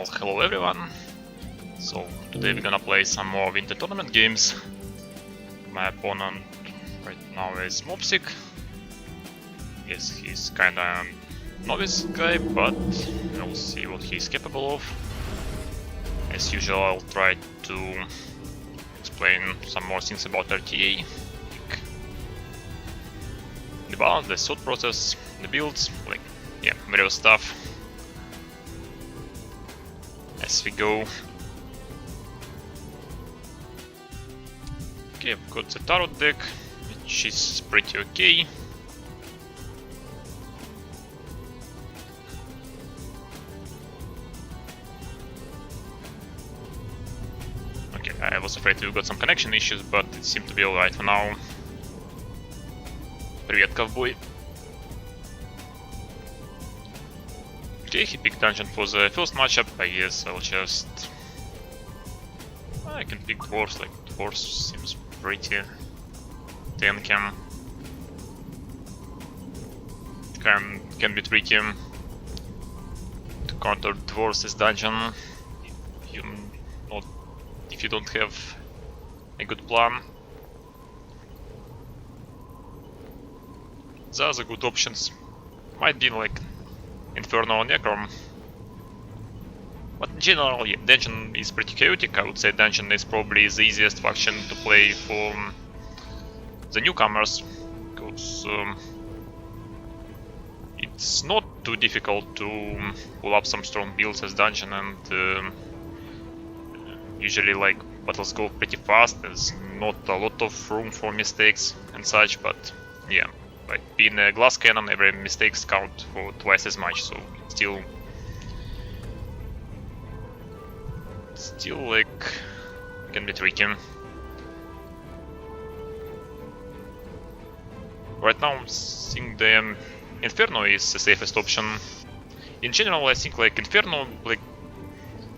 Well, hello everyone. So today we're gonna play some more winter tournament games. My opponent right now is Mopsik. Yes, he's kinda novice guy, but we'll see what he's capable of. As usual, I'll try to explain some more things about RTA. Like the balance, the thought process, the builds, like yeah, various stuff. As we go. Okay, I've got the tarot deck, which is pretty okay. Okay, I was afraid we got some connection issues, but it seemed to be alright for now. Привет, ковбой. Okay, he picked dungeon for the first matchup. I guess I'll just... I can pick dwarves, like dwarves seems pretty tanky. Can be tricky to counter dwarves this dungeon if you don't have a good plan. The other good options might be like Inferno or Necrom. But in general, yeah, dungeon is pretty chaotic. I would say dungeon is probably the easiest faction to play for the newcomers, because it's not too difficult to pull up some strong builds as dungeon, and usually like battles go pretty fast. There's not a lot of room for mistakes and such, but yeah, like being a glass cannon, every mistakes count for twice as much, so still like can be tricky. Right now I think the Inferno is the safest option. In general I think like Inferno, like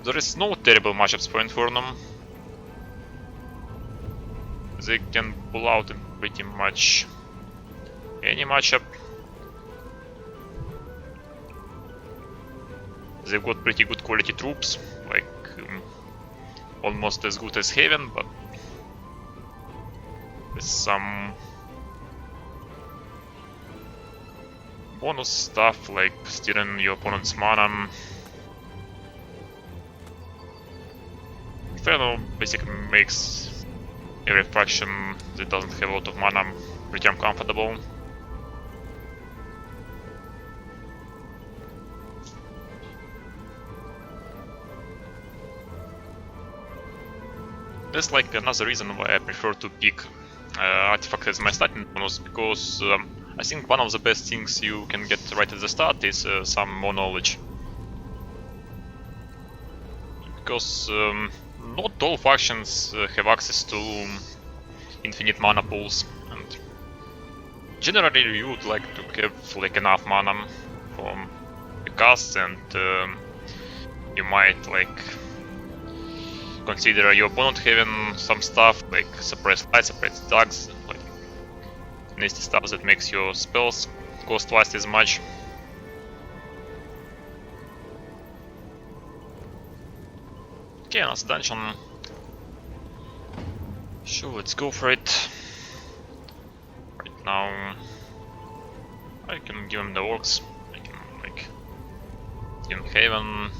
there is no terrible matchups for Inferno. They can pull out in pretty much any matchup. They've got pretty good quality troops, like almost as good as Haven, but with some bonus stuff like stealing your opponent's mana. Inferno basically makes every faction that doesn't have a lot of mana pretty uncomfortable. That's like another reason why I prefer to pick Artifact as my starting bonus, because I think one of the best things you can get right at the start is some more knowledge. Because not all factions have access to infinite mana pools, and generally you would like to have like enough mana for the casts, and you might like consider your opponent having some stuff like suppressed light, suppressed darks, like nasty stuff that makes your spells cost twice as much. Okay, last dungeon. Sure, let's go for it. Right now I can give him the orcs, I can like give him Haven.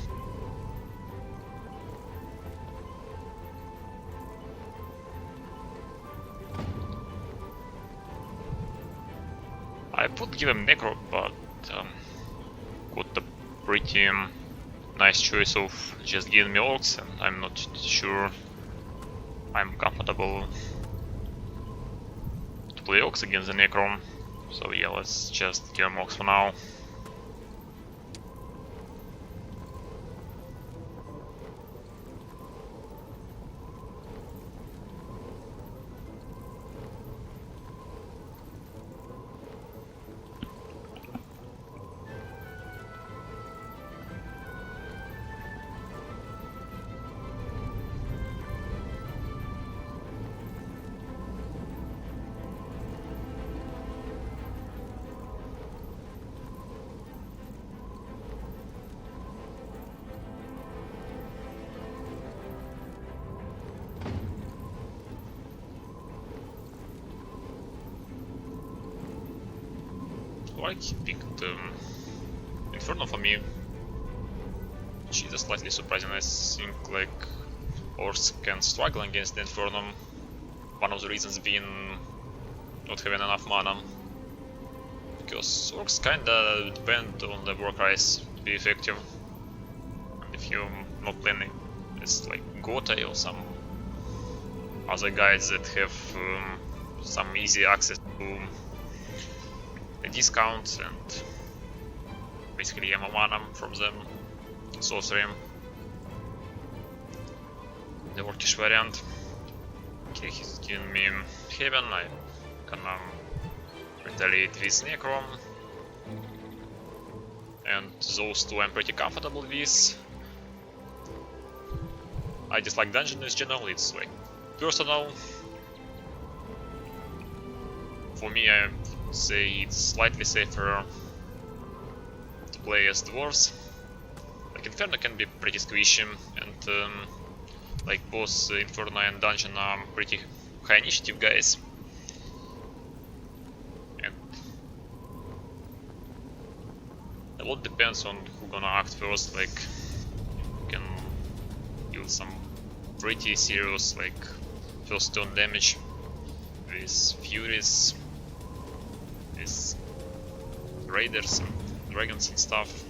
I would give him Necro, but got a pretty nice choice of just giving me orcs, and I'm not sure I'm comfortable to play orcs against the Necro. So yeah, let's just give him orcs for now. why he picked Inferno for me, which is slightly surprising. I think like Orcs can struggle against the Inferno. One of the reasons being not having enough mana, because Orcs kinda depend on the War Cries to be effective. And if you're not playing it's like Gotay or some other guys that have some easy access to the discounts and basically ammo mana from them, sorcery, the Orcish variant. Okay, he's giving me Heaven, I gonna retaliate with Necrom, and those two I'm pretty comfortable with. I dislike Dungeon in general, it's like personal. For me, I would say it's slightly safer to play as Dwarves. Like Inferno can be pretty squishy, and like both Inferno and Dungeon are pretty high initiative guys. And a lot depends on who gonna act first, like you can deal some pretty serious like first turn damage with Furies, with Raiders and Dragons and stuff.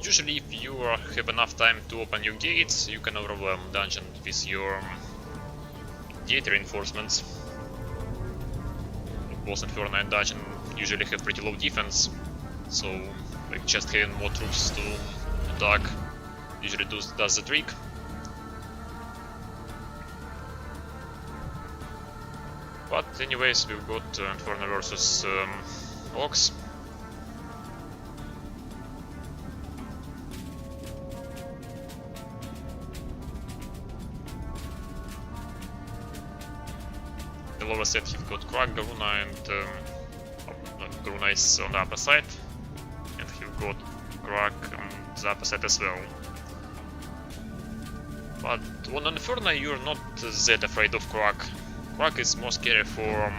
Usually if you have enough time to open your gates, you can overwhelm Dungeon with your gate reinforcements. Both Inferno and Dungeon usually have pretty low defense, so like just having more troops to attack usually does the trick. But anyways, we've got Inferno versus Orcs. The lower set you've got Crack, Garuna, and Garuna is on the upper side, and you've got Crack on the upper side as well. But on Inferno you're not that afraid of Crack. Crack is more scary for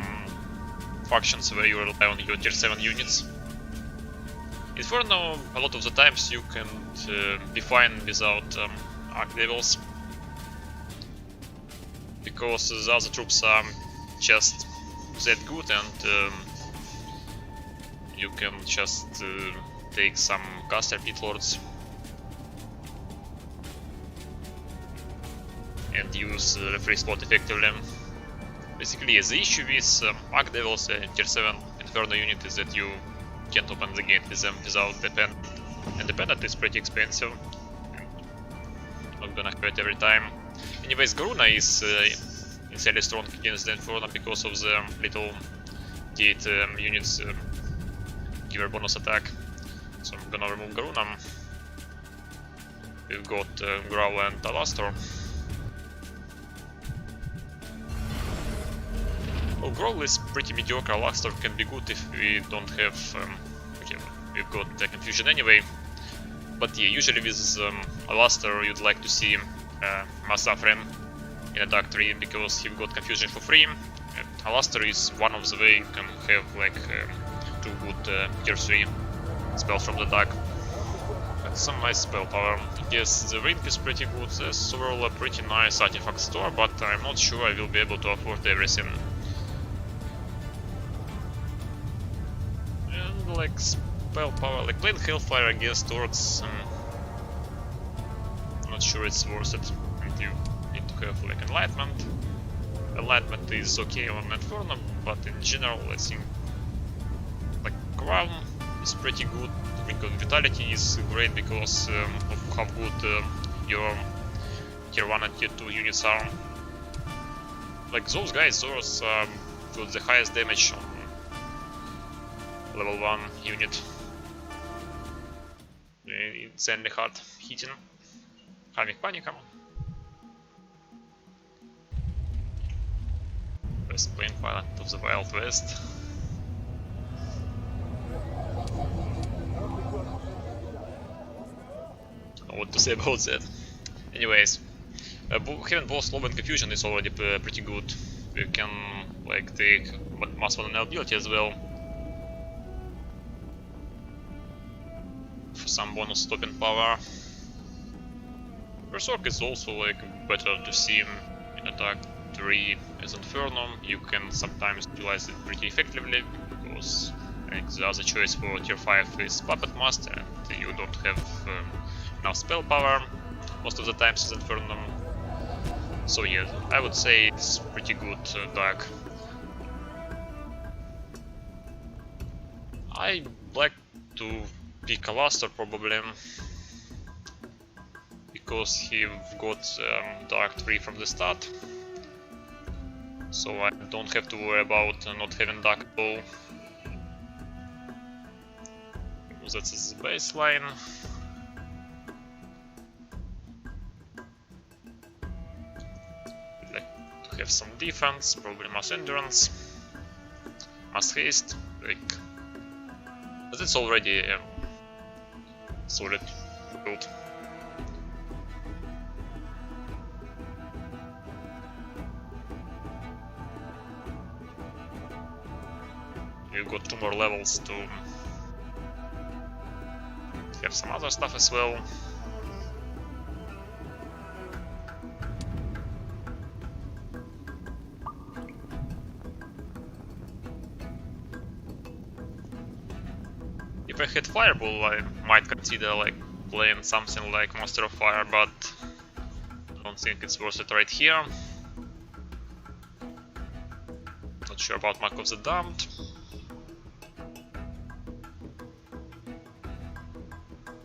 factions where you rely on your tier 7 units. Inferno, a lot of the times you can be fine without Archdevils, because the other troops are just that good, and you can just take some caster pit lords and use the free spot effectively. Basically, the issue with Archdevils and tier 7 Inferno unit is that you can't open the gate with them without Dependent, and Dependent is pretty expensive, not gonna have it every time. Anyways, Garuna is insanely strong against the Inferno because of the little gate units give her bonus attack. So I'm gonna remove Garuna. We've got Growl and Alastor. Well, Growl is pretty mediocre, Alastor can be good if we don't have... okay, we've got the Confusion anyway. But yeah, usually with Alastor you'd like to see Mass Suffering in a Dark Tree, because you've got Confusion for free, and Alastor is one of the way you can have like 2 good tier 3 spells from the Dark. And some nice spell power. Yes, the Ring is pretty good, there's overall a pretty nice artifact store, but I'm not sure I will be able to afford everything. And like spell power, like playing Hellfire against Orcs, not sure it's worth it. And you need to have like Enlightenment. Enlightenment is okay on Inferno, but in general I think like Crown is pretty good. Vitality is great because of how good your tier 1 and tier 2 units are. Like those guys, those got the highest damage on level 1 unit. Insanely hard hitting. Having Panicum. Best playing pilot of the Wild West. What to say about that? Anyways, Having both slow and confusion is already pretty good. You can like take mass vulnerability as well for some bonus stopping power. Berserk is also like better to see in attack 3 as Inferno. You can sometimes utilize it pretty effectively because like, the other choice for tier 5 is Puppet Master and you don't have enough spell power most of the times as Inferno. So yeah, I would say it's pretty good dark. I like to pick Alastor probably because he got dark 3 from the start, so I don't have to worry about not having dark at all. That's his baseline. Have some defense, probably mass endurance, mass haste, like, but it's already solid build. You've got 2 more levels to have some other stuff as well. If I had Fireball, I might consider like playing something like Master of Fire, but I don't think it's worth it right here. Not sure about Mark of the Damned.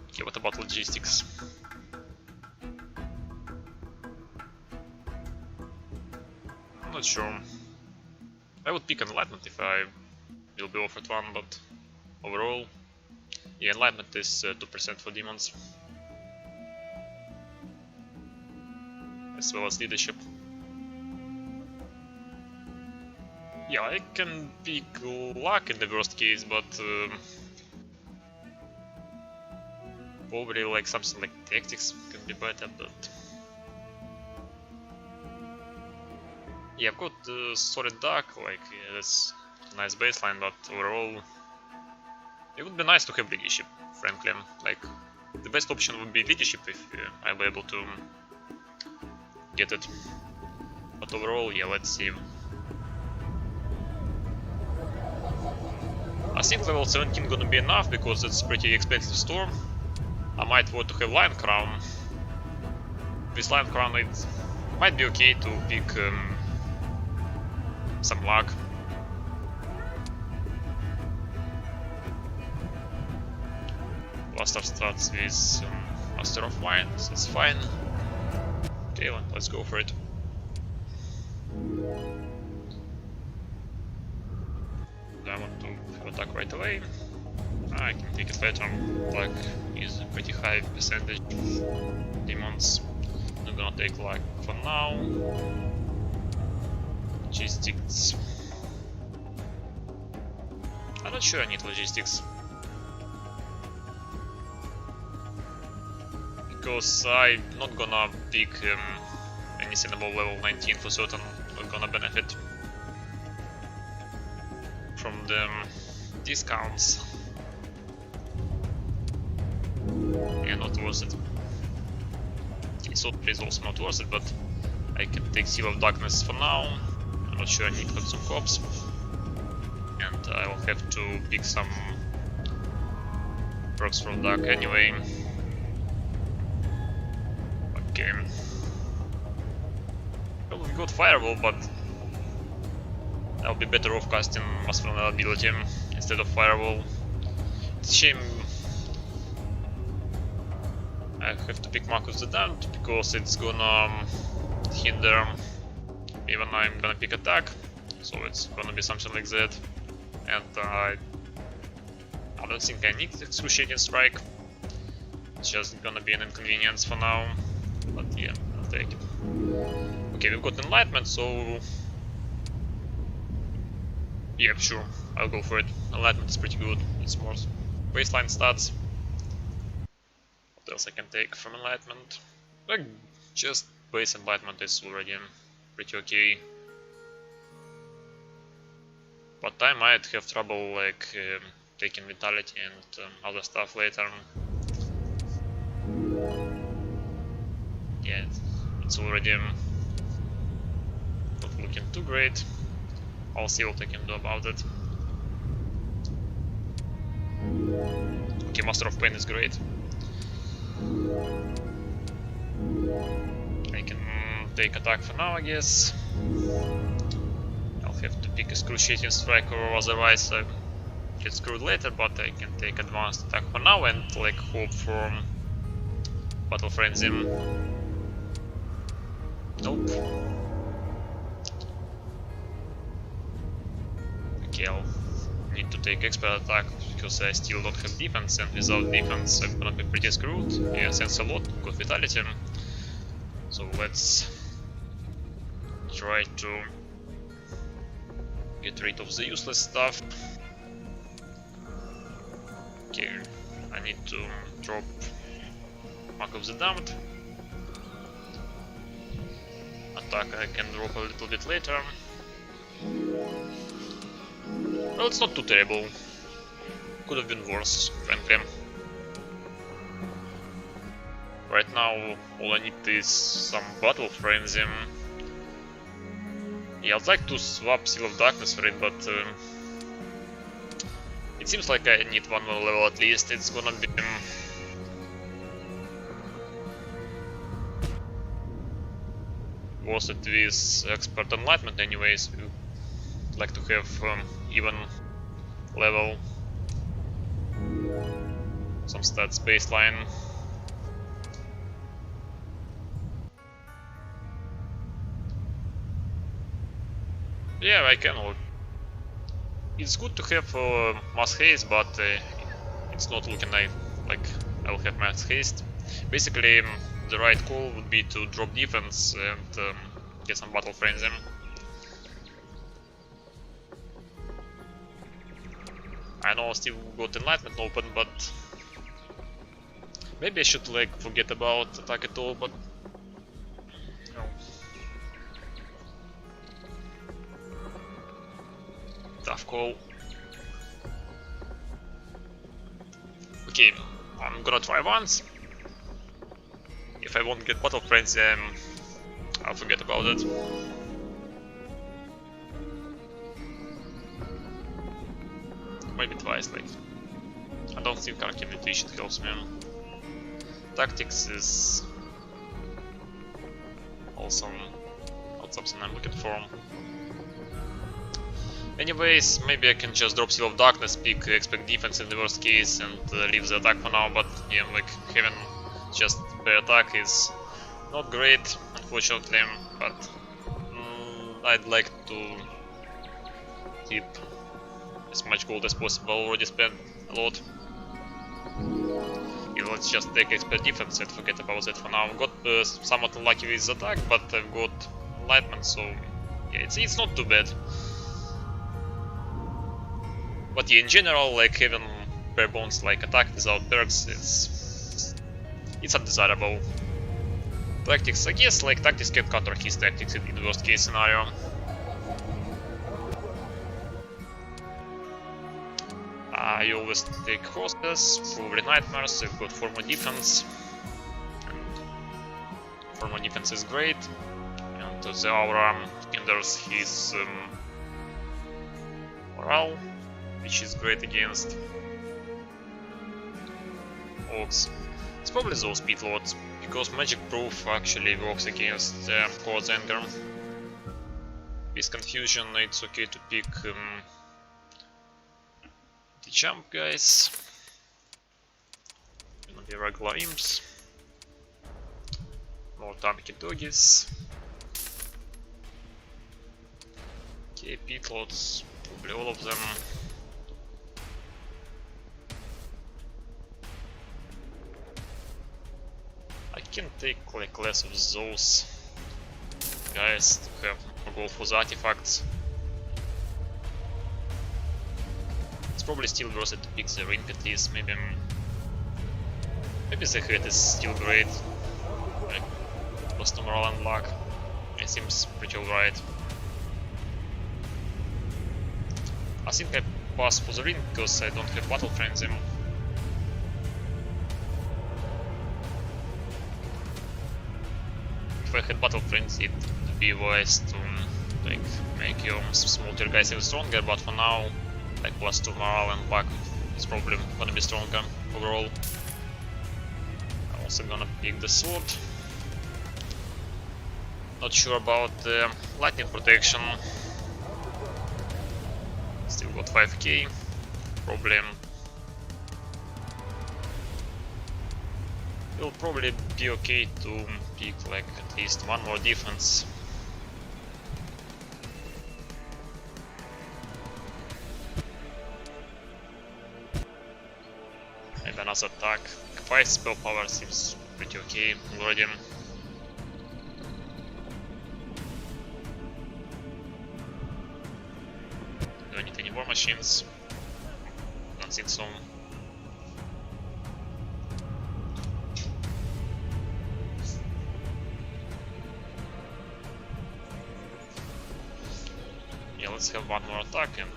Okay, what about logistics? I'm not sure. I would pick Enlightenment if I will be offered one, but overall, yeah, Enlightenment is 2% for demons, as well as leadership. Yeah, I can pick luck in the worst case, but probably like something like tactics can be better, but yeah, I've got solid dark, like yeah, that's a nice baseline, but overall it would be nice to have leadership, frankly. Like, the best option would be leadership if I'm able to get it. But overall, yeah, let's see. I think level 17 gonna be enough because it's pretty expensive store. I might want to have Lion Crown. With Lion Crown it might be okay to pick some luck. Blaster starts with Master of Wine, so it's fine. Okay, let's go for it. I want to have attack right away. I can take it later. Attack is a pretty high percentage of demons. I'm gonna take luck for now. Logistics. I'm not sure I need logistics. Because I'm not gonna pick anything above level 19 for certain, not gonna benefit from the discounts. Yeah, not worth it. So is also not worth it, but I can take Seal of Darkness for now. I'm not sure I need some corps. And I will have to pick some perks from Dark anyway. Okay. Well, we got Firewall, but I'll be better off casting Mass Vulnerability instead of Firewall. It's a shame I have to pick Mark of the Damned because it's gonna hinder even I'm gonna pick attack, so it's gonna be something like that. And I don't think I need Excruciating Strike. It's just gonna be an inconvenience for now. But yeah, I'll take it. Okay, we've got Enlightenment, so yeah, sure, I'll go for it. Enlightenment is pretty good. It's more baseline stats. What else I can take from Enlightenment? Like, just base enlightenment is already pretty okay. But I might have trouble like taking vitality and other stuff later. Yeah, it's already not looking too great. I'll see what I can do about it. Okay, Master of Pain is great. I can take attack for now, I guess. I'll have to pick Excruciating Strike, or otherwise I get screwed later, but I can take advanced attack for now and like hope for Battle Frenzy. Nope. Okay, I'll need to take expert attack because I still don't have defense, and without defense I'm gonna be pretty screwed. Yeah, thanks a lot, got vitality. So let's try to get rid of the useless stuff. Okay, I need to drop Mark of the Damned. Attack I can drop a little bit later. Well, it's not too terrible. Could have been worse, frankly. Right now, all I need is some Battle Frenzy. Yeah, I'd like to swap Seal of Darkness for it, but it seems like I need one more level at least. It's gonna be worth it with Expert Enlightenment anyways. I'd like to have even level, some stats baseline. Yeah, I can. It's good to have mass haste, but it's not looking like I'll have mass haste. Basically, the right call would be to drop defense and get some Battle Frenzy. I know I still got Enlightenment open, but maybe I should like forget about attack at all, but no. Tough call. Okay, I'm gonna try once. If I won't get Battle Frenzy, I'll forget about it. Maybe twice, like. I don't think Arcane Mutation helps me. Tactics is also not something I'm looking for. Anyways, maybe I can just drop Seal of Darkness, pick Expect Defense in the worst case, and leave the attack for now, but yeah, like having just bare attack is not great, unfortunately, but I'd like to keep as much gold as possible. Already spent a lot. Yeah, let's just take Expert Defense and forget about that for now. I've got somewhat unlucky with the attack, but I've got Enlightenment, so yeah, it's not too bad. But yeah, in general, like having bare bones like attack without perks, it's undesirable. Tactics, I guess like tactics can counter his tactics in the worst case scenario. I always take Hostess, probably Nightmares, I've got 4 more defense. And 4 more defense is great. And the Aura hinders his morale, which is great against Orcs. It's probably those Speed Lords, because Magic Proof actually works against Code's Anger. With Confusion, it's okay to pick the jump guys. Gonna be regular imps. More Tanuki Doggies. Okay, Pit Lords, probably all of them. I can take like less of those guys to have more gold for the artifacts. It's probably still worth it to pick the ring at least. Maybe the head is still great. Plus 2 morale and luck. It seems pretty alright. I think I pass for the ring because I don't have battle frenzy. If I had battle frenzy, it would be wise to like make your small tier guys even stronger, but for now, like plus 2 morale and luck is probably gonna be stronger overall. I'm also gonna pick the sword. Not sure about the lightning protection. Still got 5k. Probably will probably be okay to pick like at least one more defense. Maybe another attack. 5 spell power seems pretty okay already. Do I need any war machines? Don't think so. Yeah, let's have one more attack and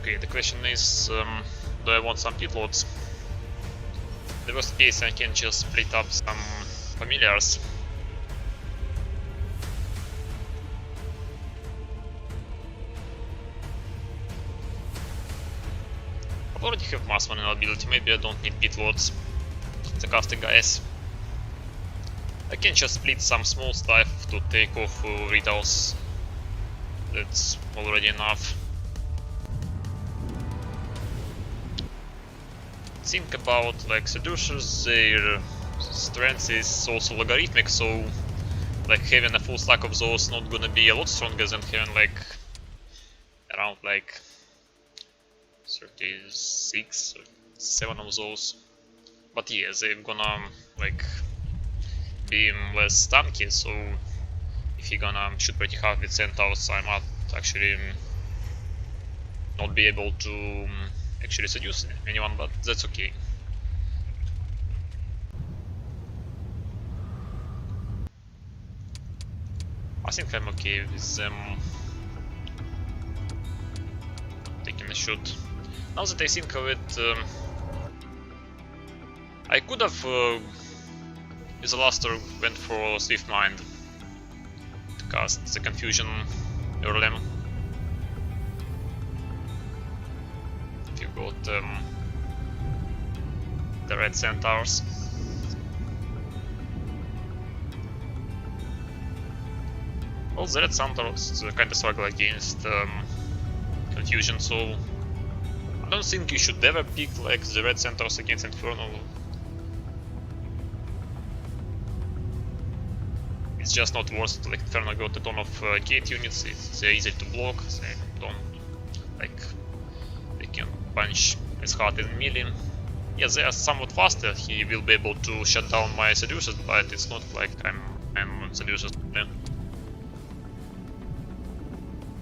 okay, the question is, do I want some pitloads? In the worst case, I can just split up some familiars. I already have mass one ability, maybe I don't need pitloads. The caster guys. I can just split some small stuff to take off Rituals. That's already enough. Think about like seducers, their strength is also logarithmic, so like having a full stack of those not gonna be a lot stronger than having like around like 36 or 7 of those. But yeah, they're gonna like be less tanky, so if you're gonna shoot pretty hard with centaurs, I might actually not be able to actually seduce anyone, but that's okay. I think I'm okay with them taking a shot. Now that I think of it, I could have with the last turn went for Swift Mind to cast the confusion early. If you got the red centaurs. Well, the red centaurs kinda struggle against confusion, so I don't think you should ever pick like the red centaurs against Infernal. It's just not worth it. Like Infernal got a ton of gate units, they're easy to block, they don't like they can punch as hard as melee. Yeah, they are somewhat faster, he will be able to shut down my seducers, but it's not like I'm on seducers.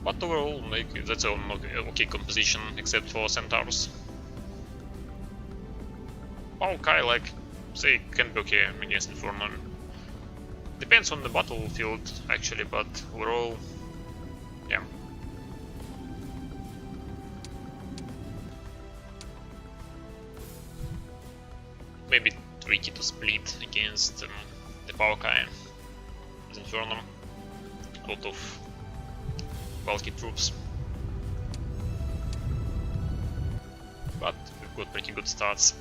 But overall, like, that's an okay composition, except for centaurs. Maokai, like, they can be okay against Inferno. Depends on the battlefield, actually, but overall, yeah. Maybe tricky to split against the Maokai with Inferno. A lot of bulky troops. But we've got pretty good stats.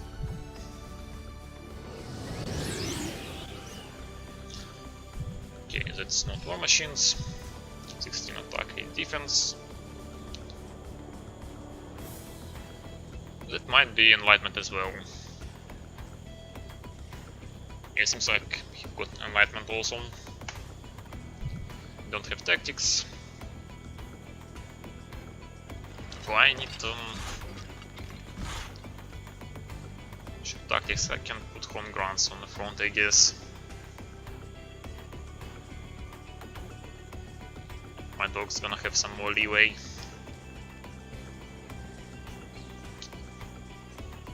Okay, that's not war machines. 16 attack, 8 defense. That might be enlightenment as well. Yeah, seems like we've got enlightenment also. Don't have tactics. So I need tactics. I can put home grants on the front, I guess. my dog's gonna have some more leeway.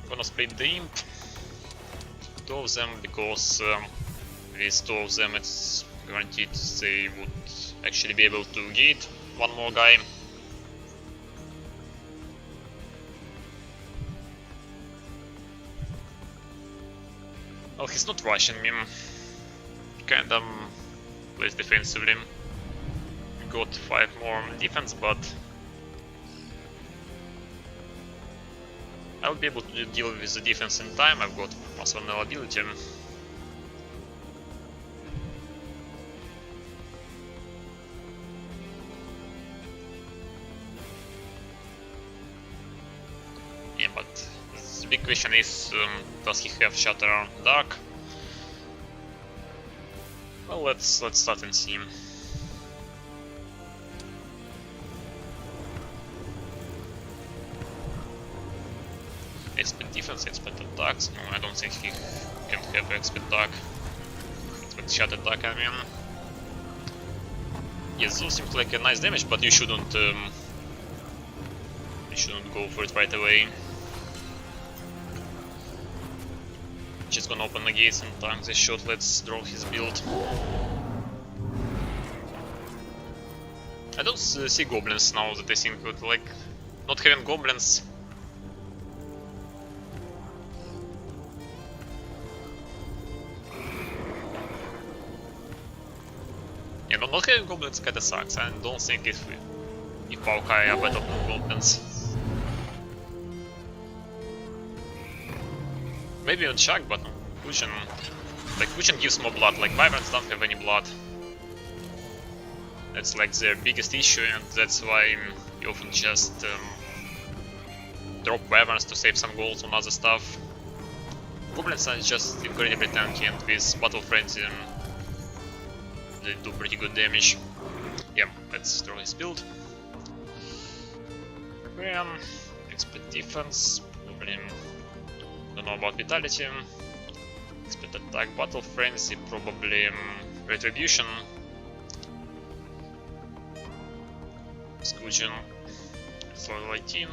I'm gonna split the imp. Two of them, because with two of them it's guaranteed they would actually be able to gate one more guy. Well, he's not rushing me. Kinda plays defensively. Got 5 more defense, but I'll be able to deal with the defense in time. I've got +1 availability. Yeah, but the big question is, does he have Shatter Dark? Well, let's start and see. Expert defense, expert attacks. No, I don't think he can have expert attack. Expert Shatter Dark, I mean. Yes, those seems like a nice damage, but you shouldn't go for it right away. Just gonna open the gates and tank this shot. Let's draw his build. I don't see goblins now that I think would like not having goblins. Yeah, but not having goblins kinda sucks. I don't think if Paukai are better than goblins. Maybe on Shag, but on Kuchen, like Kuchen gives more blood, like Wyverns don't have any blood. That's like their biggest issue, and that's why you often just drop Wyverns to save some gold on other stuff. Goblins are just incredibly tanky, and with Battle Frenzy they do pretty good damage. Yeah, let's draw his build. Expert defense, probably. Don't know about Vitality. Expert attack, Battle Frenzy, probably Retribution. Scooching, level 18.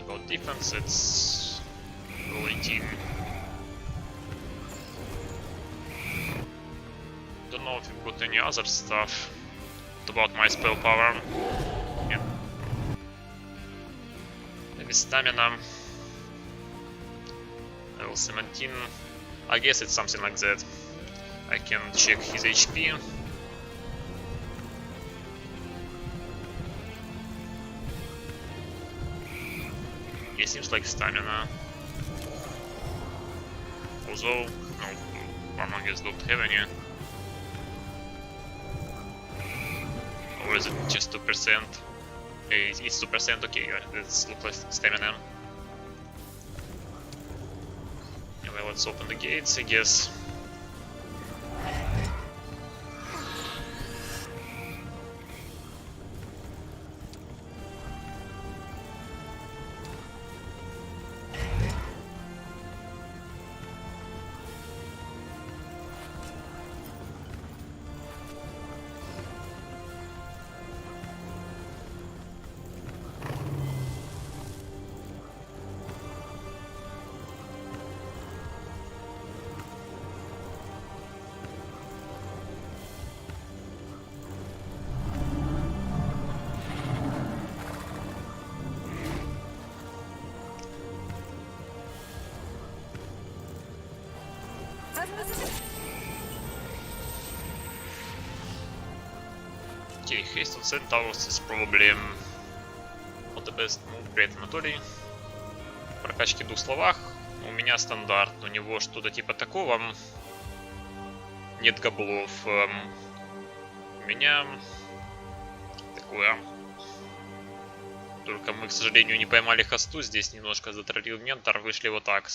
About defense, it's level 18. Don't know if you've got any other stuff. What about my spell power? Yeah. Maybe stamina. Level 17. I guess it's something like that. I can check his HP. Yeah, seems like stamina. Although, no, Warmongers don't have any. Or is it just 2%? It's 2%, okay, let's look like stamina. Yeah, well, let's open the gates, I guess. Okay, haste on Centaurs is probably not the best move. Привет, Анатолий. Прокачки в 2 словах. У меня стандарт, у него что-то типа такого. Нет гоблов. У меня такое. Только мы, к сожалению, не поймали хосту. Здесь немножко затроллил ментор, вышли вот так.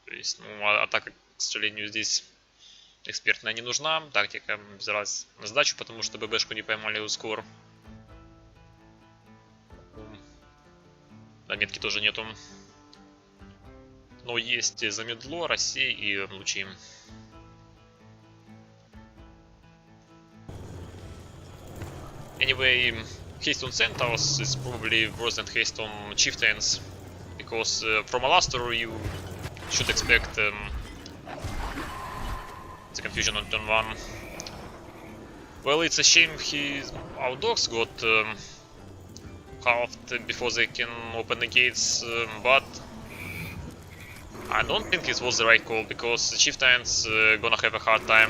То есть, ну, атака, к сожалению, здесь экспертная не нужна. Тактика взялась на сдачу, потому что ББшку не поймали у скор. А метки тоже нету. Но есть замедло, Россия и лучи. Anyway, haste on centaurs is probably worse than haste on chieftains, because from a last turn you should expect the confusion on turn 1. Well, it's a shame our dogs got halved before they can open the gates, but I don't think it was the right call, because the chieftains gonna have a hard time.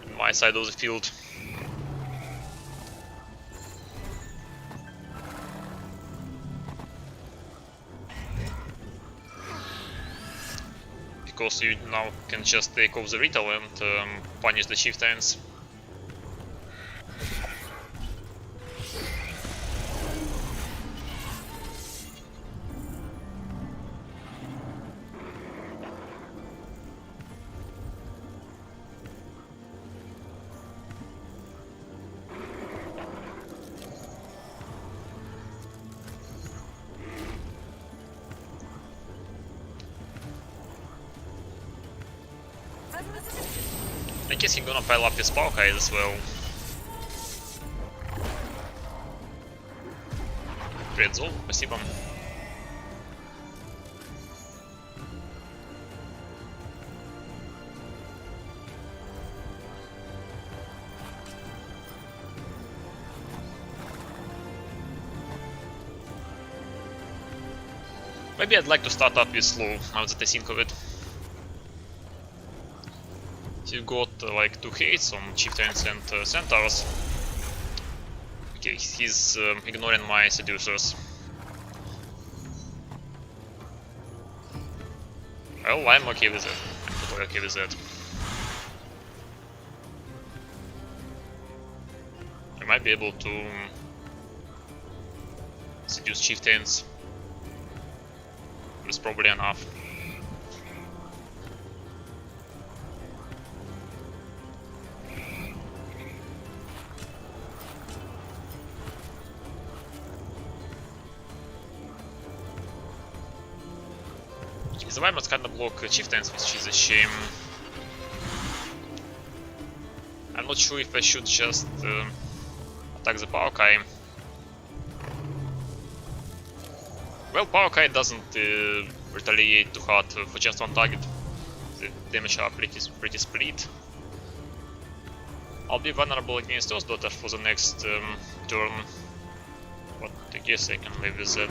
On my side of the field. Because you now can just take off the retail and punish the chieftains. I guess he's gonna pile up his Palkai as well. Привет, Зол, спасибо. Maybe I'd like to start up with slow, now that I think of it. You've got like 2 hates on chieftains and centaurs. Okay, he's ignoring my seducers. Well, I'm okay with it. I'm totally okay with that. I might be able to seduce chieftains. That's probably enough. The Wyverns kinda block chieftains, which is a shame. I'm not sure if I should just attack the Palkai. Well, Palkai doesn't retaliate too hard for just one target. The damage are pretty split. I'll be vulnerable against those daughters for the next turn, but I guess I can live with that.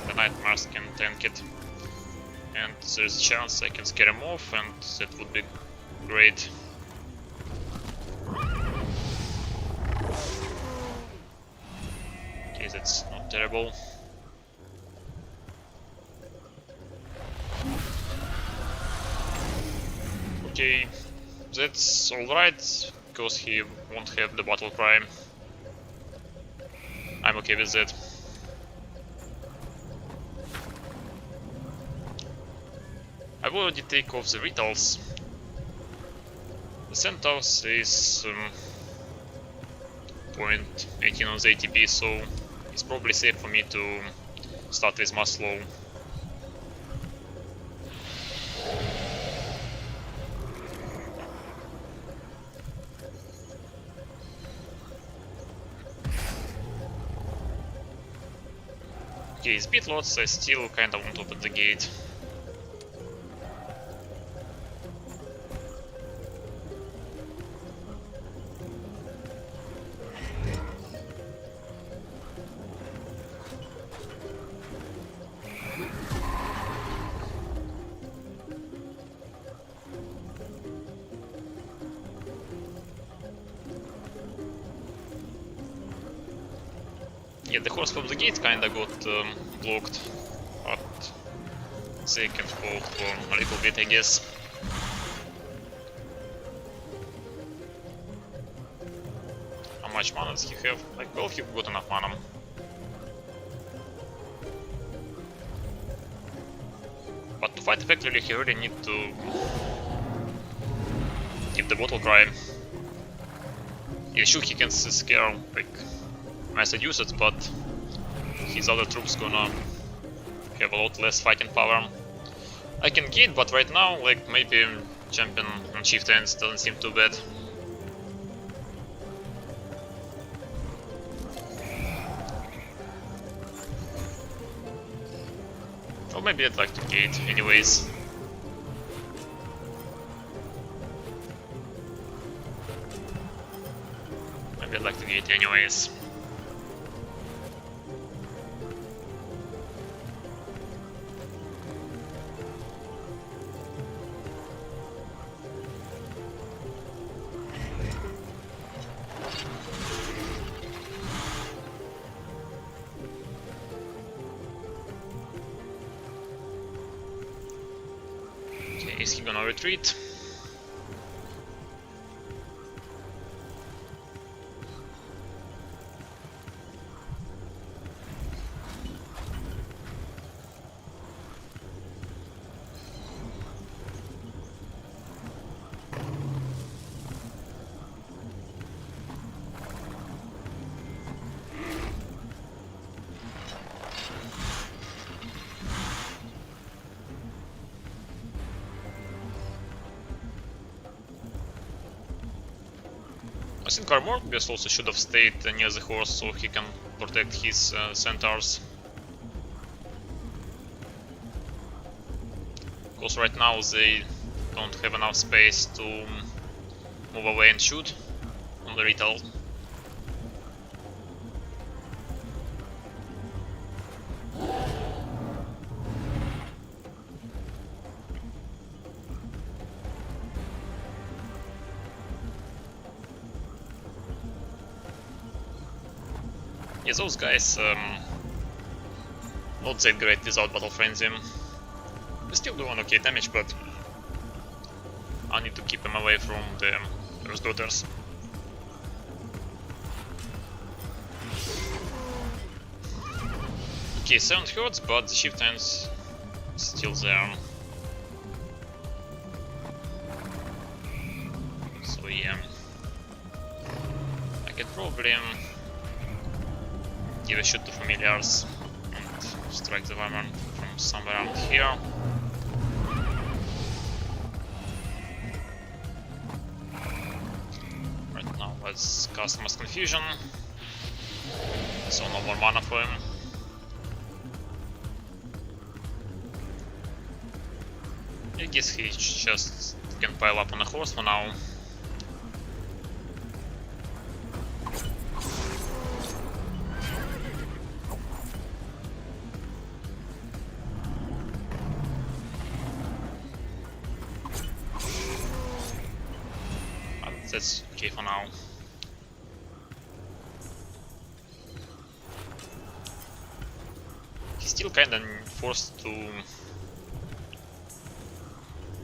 The Nightmares can tank it. And there's a chance I can scare him off, and that would be great. Okay, that's not terrible. Okay, that's alright, because he won't have the battle cry. I'm okay with that. I've already taken off the retals. The centaurs is 0.18 on the ATP, so it's probably safe for me to start with Maslow. Okay, his beat lots, I still kinda want to open the gate. Yeah, the horse from the gate kinda got blocked, but they can hold for a little bit, I guess. How much mana does he have? Like, well, he got enough mana. But to fight effectively, he really need to keep the bottle cry. Yeah, sure, he can scare, like, my seducers, but his other troops gonna have a lot less fighting power. I can gate, but right now, like, maybe champion on chieftains doesn't seem too bad. Or maybe I'd like to gate anyways. Maybe I'd like to gate anyways. Is he gonna retreat? I think Armorbius also should have stayed near the horse so he can protect his centaurs. Because right now they don't have enough space to move away and shoot on the retail. Yeah, those guys not that great without Battle Frenzy. They still do okay damage, but I need to keep them away from the RUS daughters. Okay, 7 herds, but the chieftains still there. So yeah, I could probably give a shoot to familiars and strike the wyvern from somewhere around here. Right now let's cast Mass Confusion, so no more mana for him. I guess he just can pile up on a horse for now. That's okay for now. He's still kinda forced to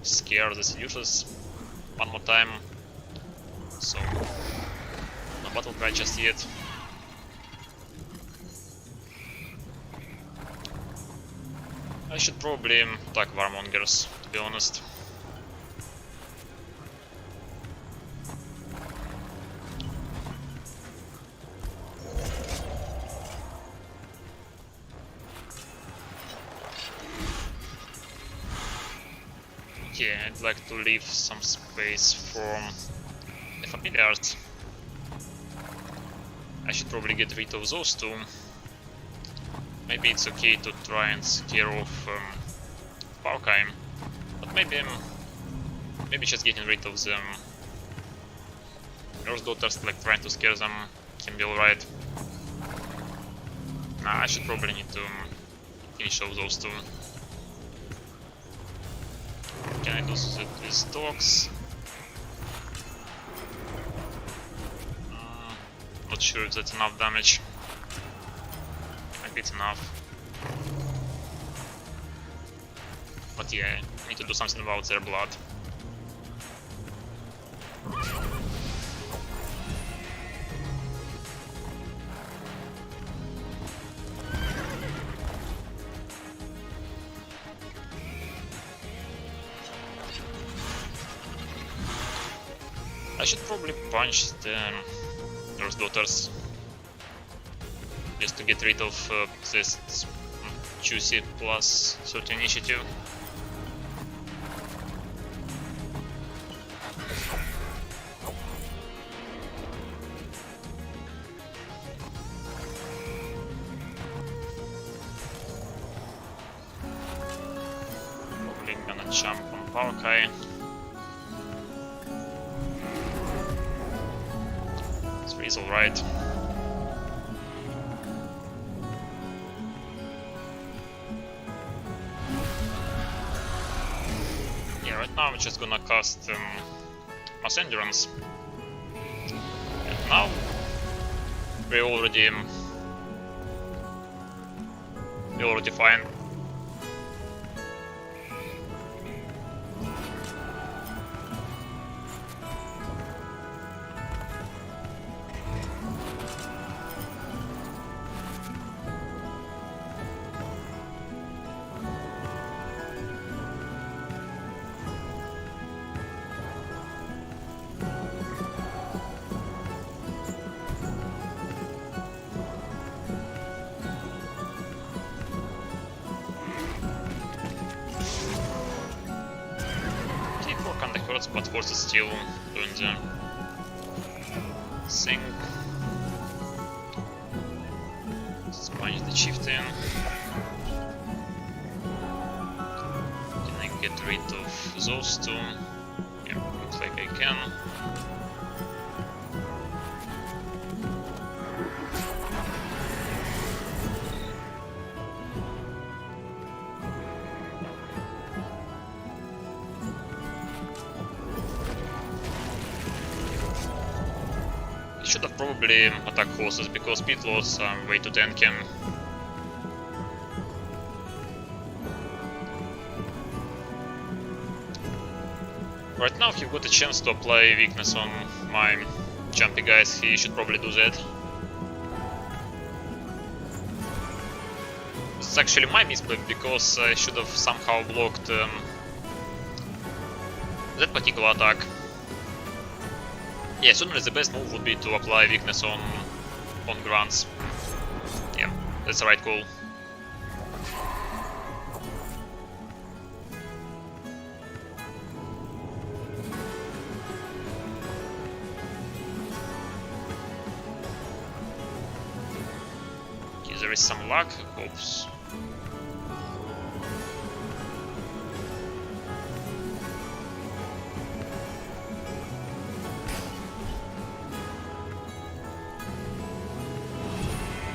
scare the seducers one more time, so no battle cry just yet. I should probably attack Warmongers, to be honest. Yeah, I'd like to leave some space for the familiars. I should probably get rid of those two. Maybe it's okay to try and scare off Paukai, but maybe just getting rid of the RUS daughters, like trying to scare them, can be alright. Nah, I should probably need to finish off those two. Can I do that with dogs? Not sure if that's enough damage. Maybe it's enough. But yeah, I need to do something about their blood. I should probably punch the RUS daughters just to get rid of this juicy plus 30 initiative. Jump on power high. Three's alright. Yeah, right now we're just gonna cast Mass Endurance. And now we're already fine. Kinda hurts, but Force is still doing the thing. Let's manage the chieftain. Can I get rid of those two? Yeah, looks like I can. Should have probably attacked horses because pit loss are way too tanky. Right now, if you've got a chance to apply weakness on my jumpy guys, he should probably do that. This is actually my misplay because I should have somehow blocked that particular attack. Yeah, certainly the best move would be to apply weakness on grunts. Yeah, that's the right call. Okay, there is some luck, hopes.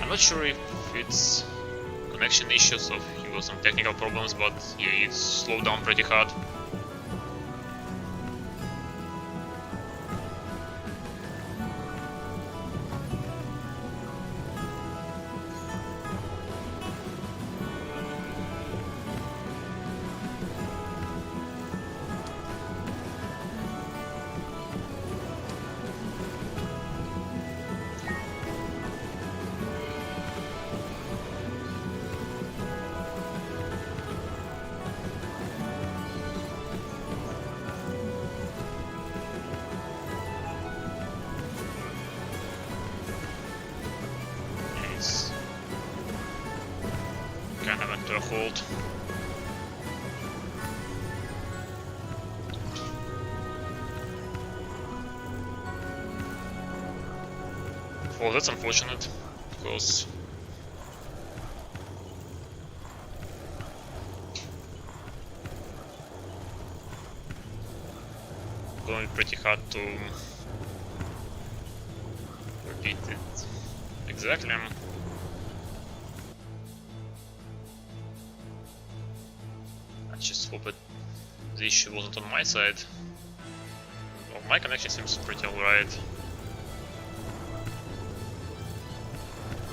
I'm not sure if it's connection issues or if he got some technical problems, but yeah, it's slowed down pretty hard. Kind of went to a hold. Well, that's unfortunate, because it's going to be pretty hard to repeat it exactly. I just hope that the issue wasn't on my side. Well, my connection seems pretty alright.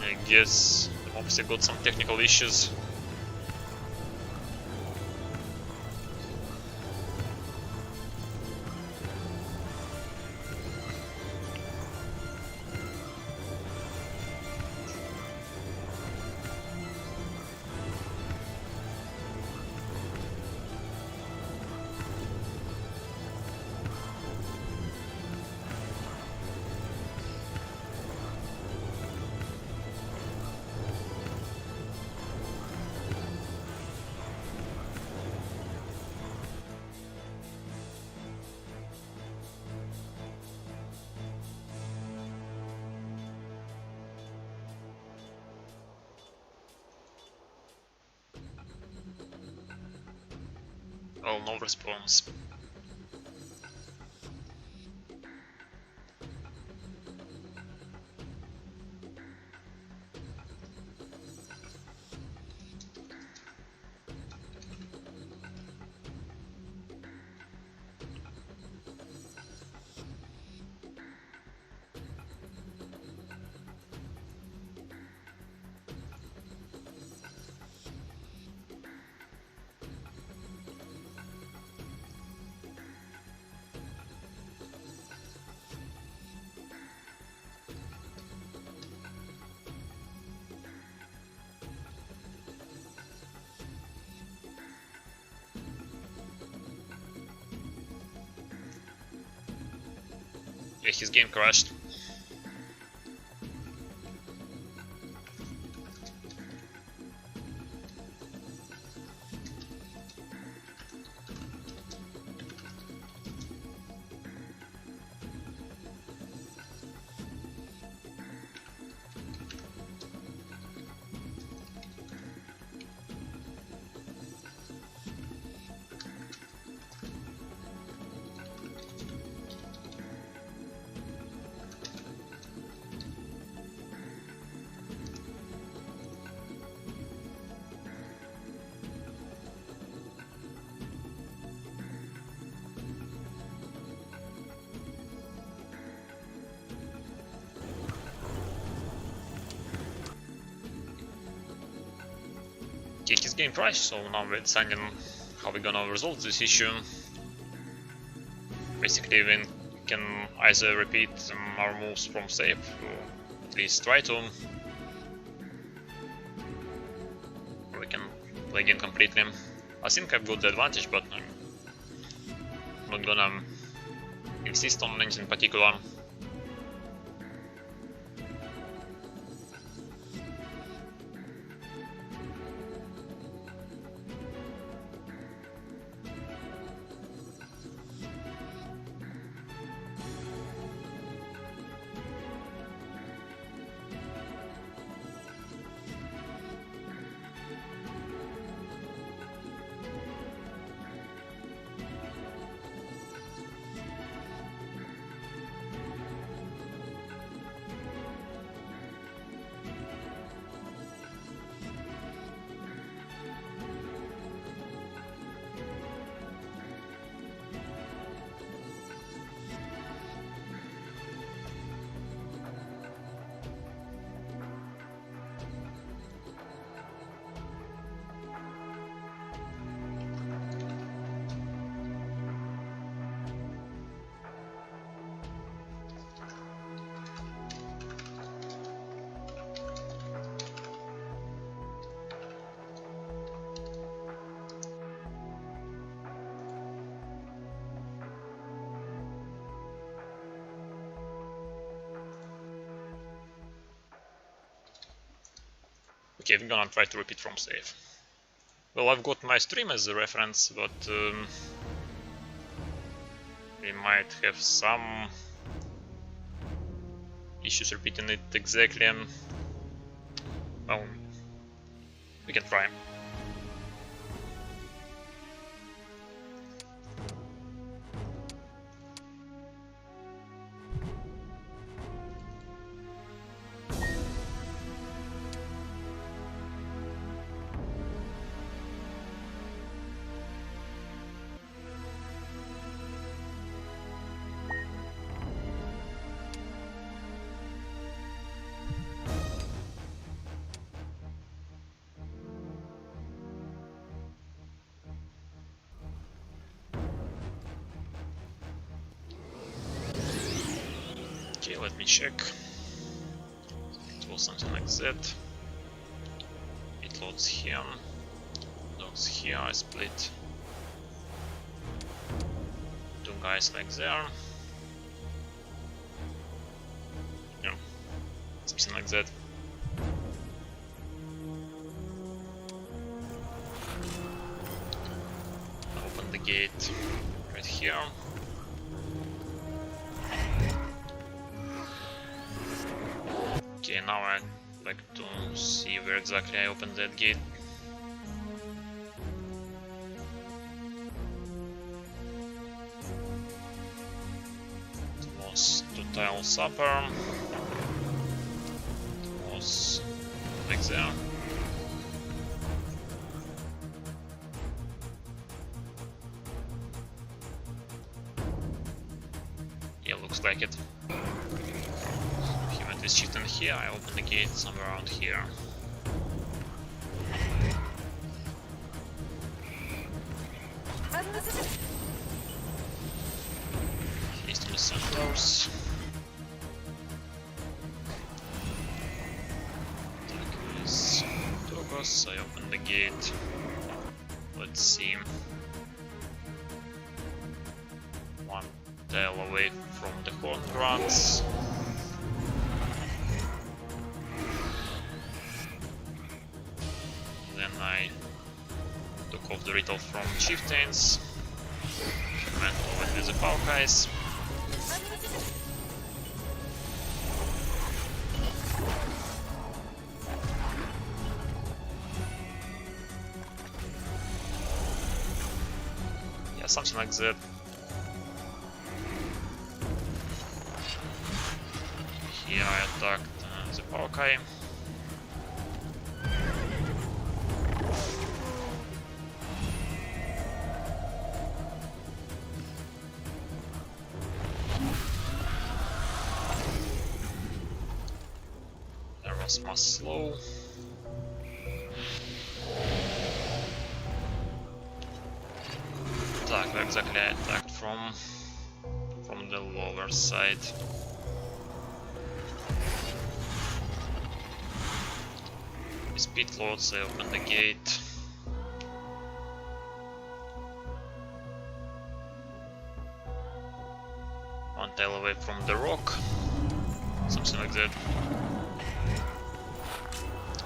I guess the Mopsik got some technical issues. Well, no response. Yeah, his game crashed. Okay, his game crashed, so now we're deciding how we're gonna resolve this issue. Basically, we can either repeat our moves from save, or at least try to, or we can play game completely. I think I've got the advantage, but I'm not gonna insist on anything in particular. Okay, we're gonna try to repeat from save. Well, I've got my stream as a reference, but we might have some issues repeating it exactly. Well, we can try. Okay, let me check. It was something like that. It loads here. Loads here, I split two guys like there. Yeah, something like that. Open the gate right here. Okay, now I'd like to see where exactly I opened that gate. small supper. It was back there. Yeah, looks like it. He went with shift in here, I opened the gate somewhere around here. He's to the centaurs. That is Togos, I opened the gate. Let's see. One tail away from the horn grunts. Then I took off the ritual from chieftains. Went over with the Falkeyes. Yeah, something like that. Here I attacked the Falkeye. RUS must slow. Так, where exactly I attacked from the lower side. With speed loads, I open the gate. One tail away from the rock, something like that.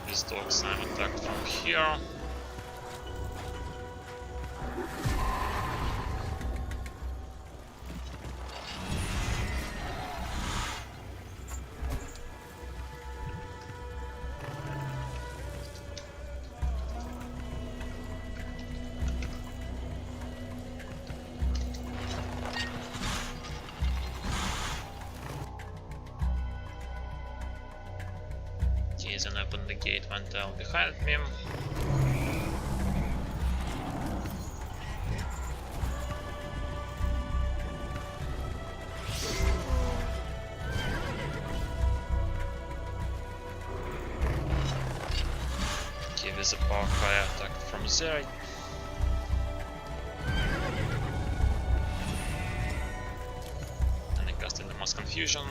These dogs I'm attacked from here. Then open the gate, one tail behind me. Okay, with the power fire attacked from there. And I cast in the mass confusion.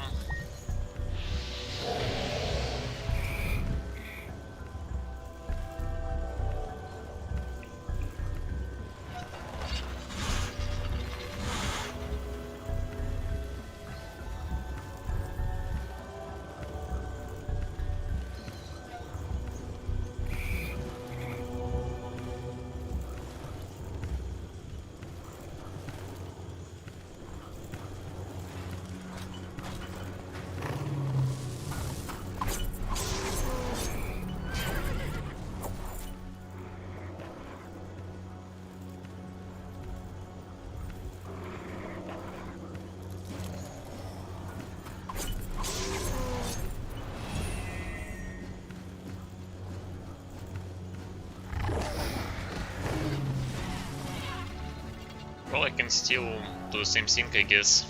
Well, I can still do the same thing, I guess.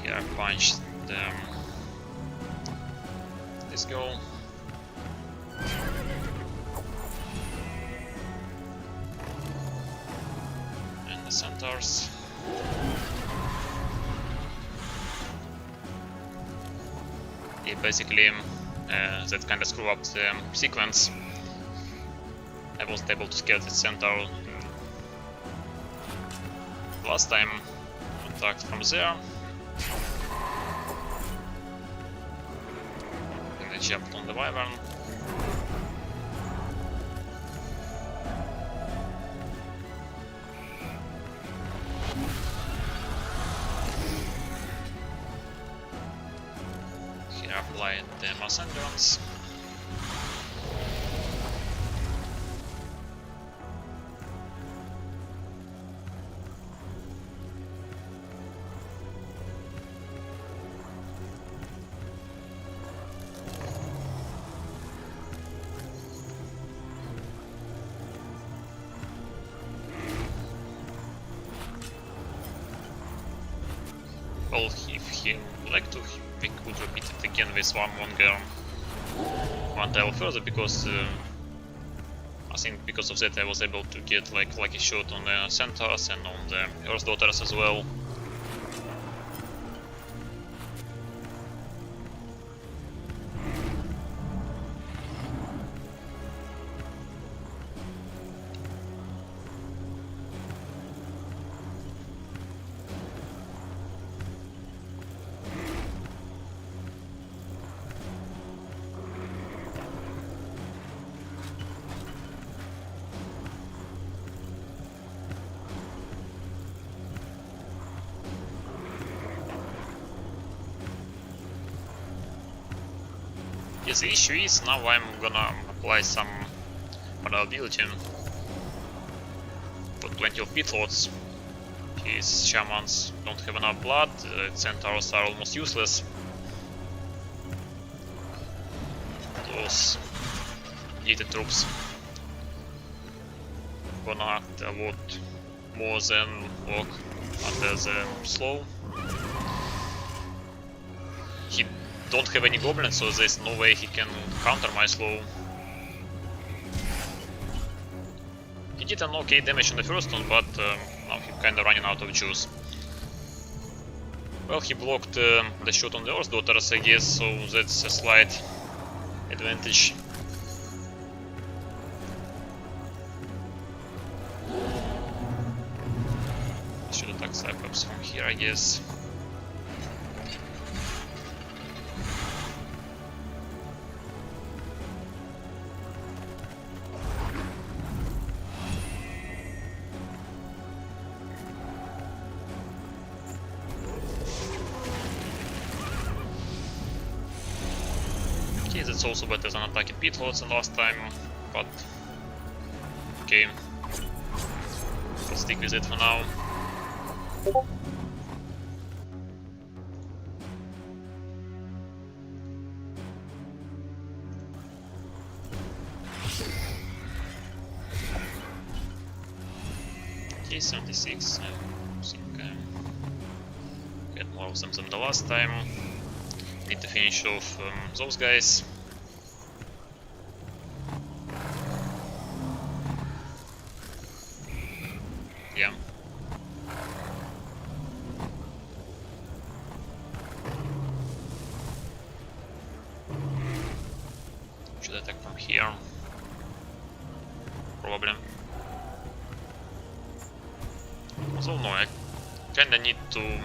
Here I punched them. Let's go. And the centaurs. Yeah, basically that kind of screw up the sequence. I wasn't able to scale the centaur last time. Attacked from there. And I jumped on the wyvern. Here I applied the mass endurance. Well, if he would like to, we could repeat it again with one longer, one tile further, because I think because of that I was able to get like lucky shot on the centaurs and on the Earth Daughters as well. Yes, the issue is now I'm gonna apply some vulnerability for 20 of pit lords. His shamans don't have enough blood, centaurs are almost useless. Those gated troops gonna act a lot more than work under the slow. He don't have any goblins, so there's no way he can counter my slow. He did an okay damage on the first one, but now he's kinda running out of juice. Well, he blocked the shot on the Earth Daughters, I guess, so that's a slight advantage. Should attack Cyclops from here, I guess. Okay, that's also better than attacking pit lords than last time, but okay, let's stick with it for now. Okay, 76, I think I get more of them than the last time. Need to finish off those guys. Yeah. Should attack from here. Probably. So no, I kinda need to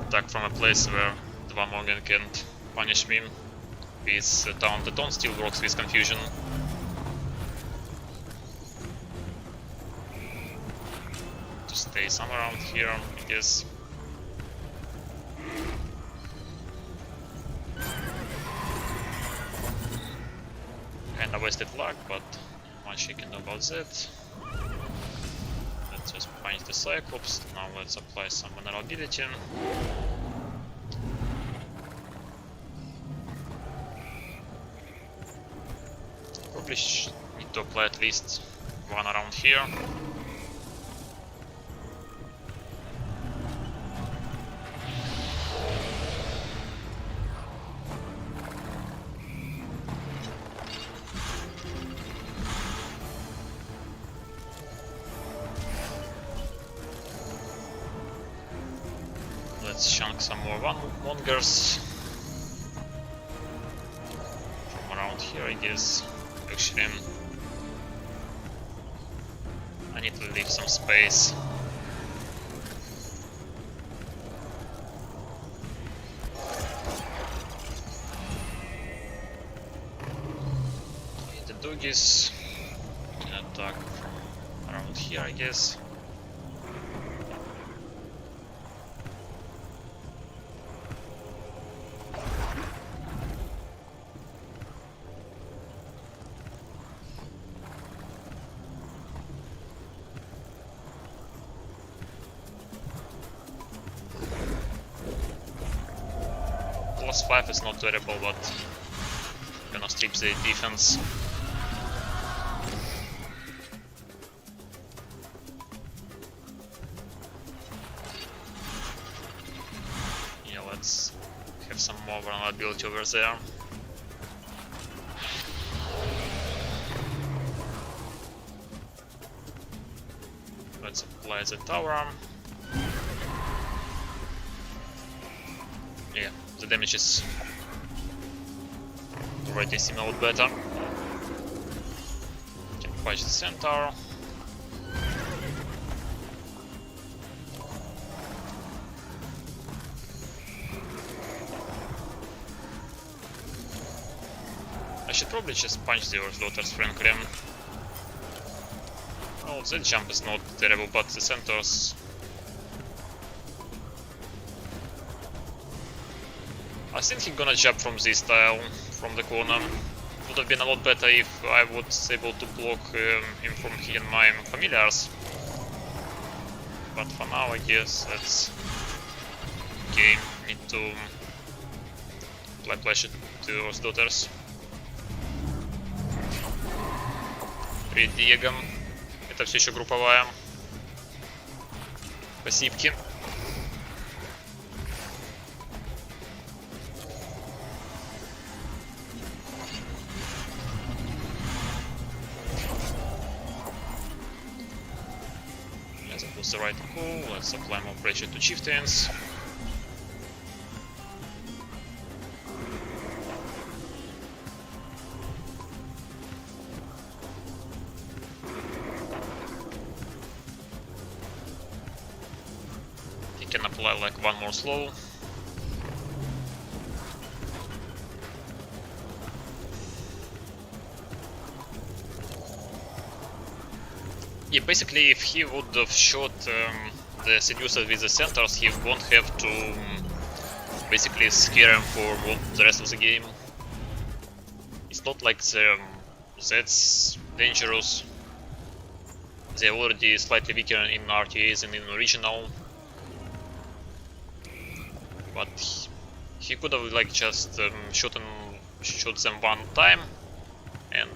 attack from a place where the Van Morgan can't punish me. With Town the Taunt still works with confusion. To stay somewhere around here, I guess. Kinda wasted luck, but not much I can do about that. Let's just punish the Cyclops. Now let's apply some vulnerability. Probably need to apply at least one around here. Let's chunk some more mongers from around here, I guess. Actually, I need to leave some space. Okay, the doggies can attack from around here, I guess. +5 is not terrible, but gonna strip the defense. let's have some more vulnerability over there. Let's apply the tower. Yeah, the damage is already seem a lot better. Can patch the center. I should probably just punch the Earth Daughters, frankly. Oh, that jump is not terrible, but the centers... I think he's gonna jump from this tile, from the corner. Would have been a lot better if I was able to block him from hitting my familiars. But for now, I guess that's... Okay, need to... apply pressure to Earth Daughters. Перед Диегом. Это все еще групповая. Спасибки. Yes, that was the right call. Let's apply more pressure to chieftains. Can apply like one more slow. Yeah, basically if he would have shot the seducer with the centers, he won't have to basically scare him for the rest of the game. It's not like that's dangerous. They're already slightly weaker in RTAs and in original. But he could have like just shot them one time and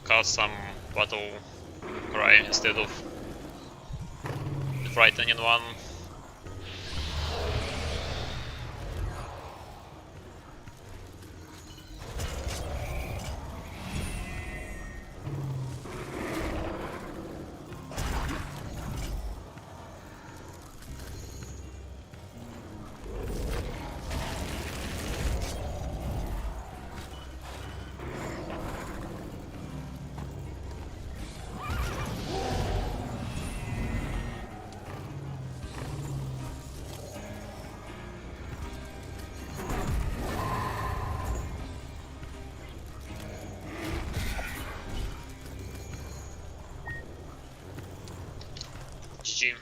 cast some battle cry instead of frightening one. GG.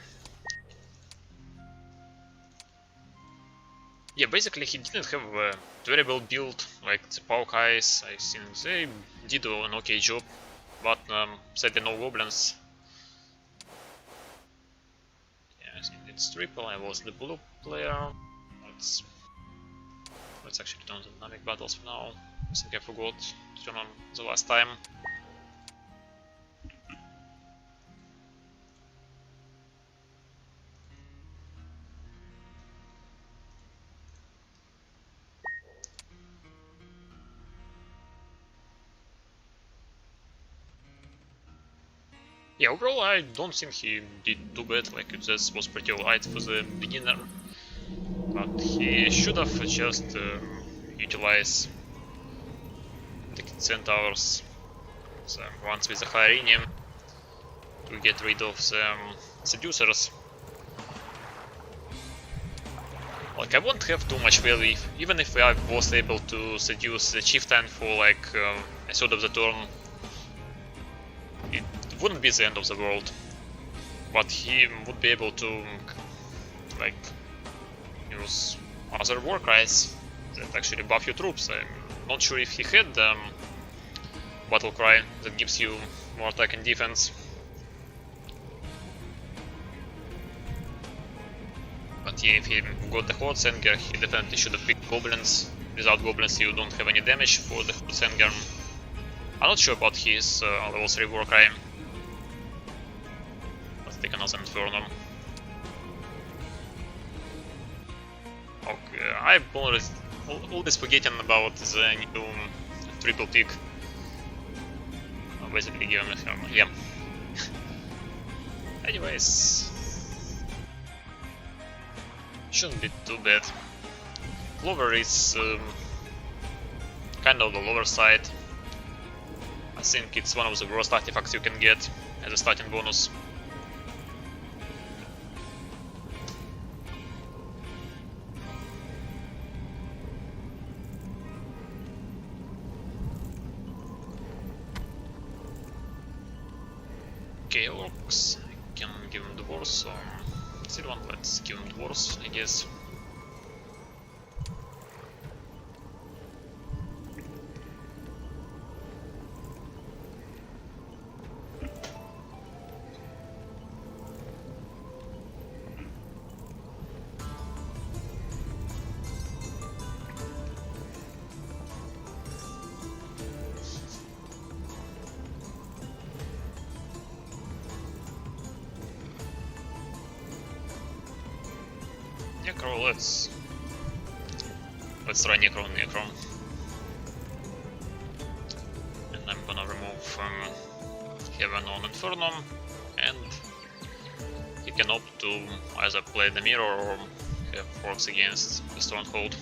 Yeah, basically he didn't have a very well build, like the Paukeis. I think they did an okay job, but sadly no goblins. Yeah, I think it's triple. I was the blue player. Let's actually turn the dynamic battles for now. I think I forgot to turn on the last time. Yeah, overall I don't think he did too bad, like it just was pretty light for the beginner. But he should have just utilized the centaurs, the ones with the high rhenium, to get rid of the seducers. Like I won't have too much value, even if I was able to seduce the chieftain for like a third of the turn. It wouldn't be the end of the world, but he would be able to like use other war cries that actually buff your troops. I'm not sure if he had battle cry that gives you more attack and defense. But yeah, if he got the Horde Senger, he definitely should have picked goblins. Without goblins you don't have any damage for the Horde Senger. I'm not sure about his level 3 war cry. Let's take another Inferno. Okay, I'm always forgetting about the new triple pick. Basically giving it him. Yeah. Anyways, shouldn't be too bad. Clover is kind of the lower side. I think it's one of the worst artifacts you can get as a starting bonus. Okay, orcs, I can give him dwarves, or still one, let's give him dwarves, I guess. Necro, let's try Necro. And I'm gonna remove Heaven on Inferno, and he can opt to either play the Mirror or have Forks against the Stronghold.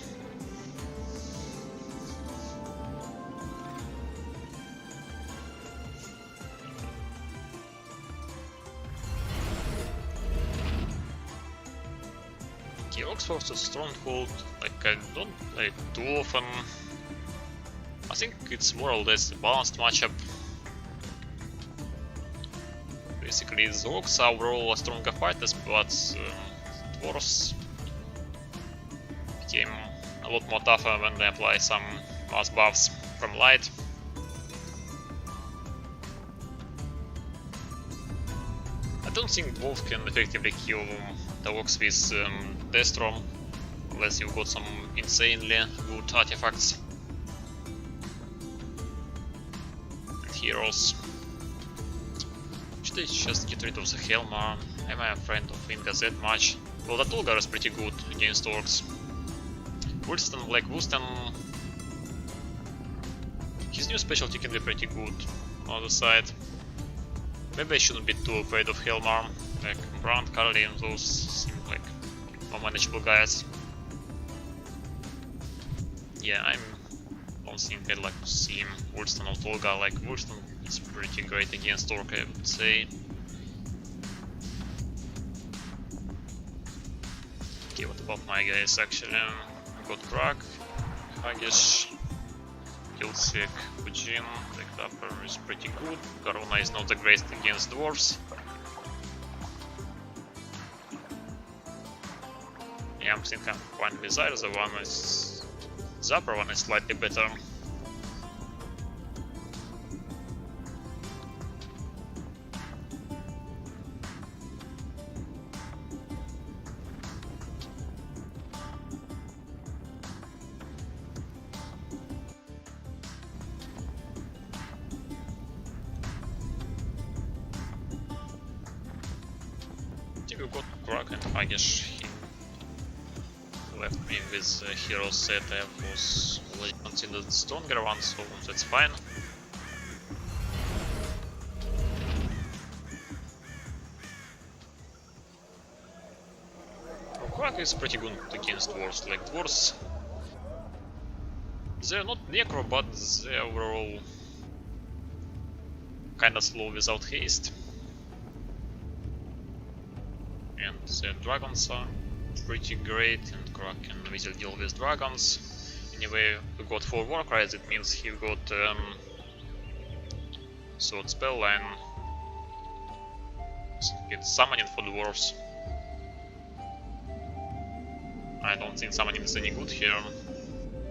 Orcs versus Stronghold, like I don't play too often. I think it's more or less a balanced matchup. Basically, the Orcs are overall stronger fighters, but Dwarves became a lot more tougher when they apply some mass buffs from Light. I don't think both can effectively kill the Orcs with Destrom, unless you've got some insanely good artifacts and heroes. Should I just get rid of the Helma? Am I a friend of Inga that much? Well, that Olgar is pretty good against Orcs. Wulstan, like Wulstan, his new specialty can be pretty good on the side. Maybe I shouldn't be too afraid of Helmarm, like Brand, Carly, and those seem like more manageable guys. Yeah, I don't think I'd like to see him Wulstan or Tolga. Like, Wulstan is pretty great against Orc, I would say. Okay, what about my guys actually? I've got Krak, Hagish, Kilsik, Fujin, like Dapper is pretty good. Karuna is not the greatest against dwarves. Yeah, I'm thinking I'm fine with either. The upper one is slightly better. I think we got Krak and Hagish. He left me with a hero set I was already considered the stronger one, so that's fine. Krak is pretty good against dwarves. Like dwarves, they're not necro, but they're overall kinda slow without haste. And the dragons are pretty great, and Krak can easily deal with dragons. Anyway, we got 4 Warcries, it means he got Sword Spell and it's summoning for dwarves. I don't think summoning is any good here.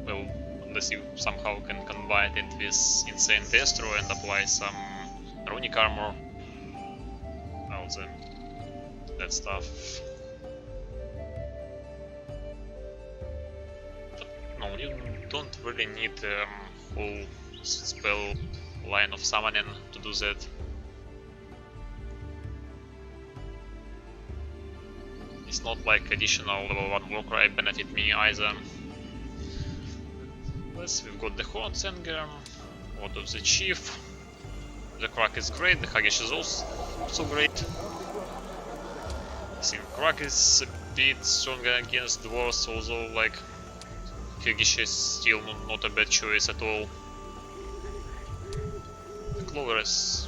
Well, unless you somehow can combine it with Insane Destro and apply some runic armor. Well, then that stuff. But no, you don't really need whole spell line of summoning to do that. I It's not like additional level 1 Warcry benefit me either. Plus we've got the Hornsenger, Lord of the Chief. The Crack is great, the Haggish is also great. I think Crack is a bit stronger against Dwarves, although like Haggish is still not a bad choice at all. The Clover is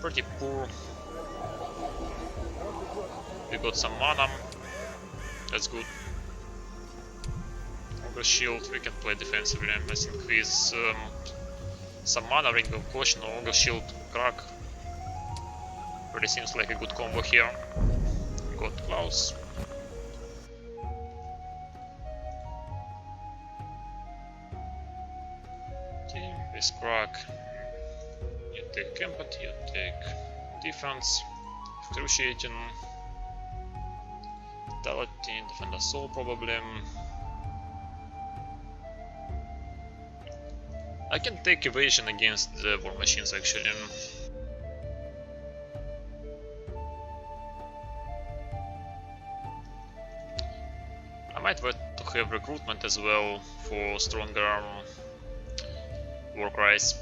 pretty poor. We got some mana, that's good. Ogre Shield, we can play defensively, and I think with some mana, Ring of Caution, Ogre Shield, Crack. Really seems like a good combo here. Got Klaus. Okay, with Crack, you take Empathy, you take Defense, Excruciating, Vitality, Defender Soul probably. I can take Evasion against the War Machines actually. I might wait to have Recruitment as well for stronger Warcries.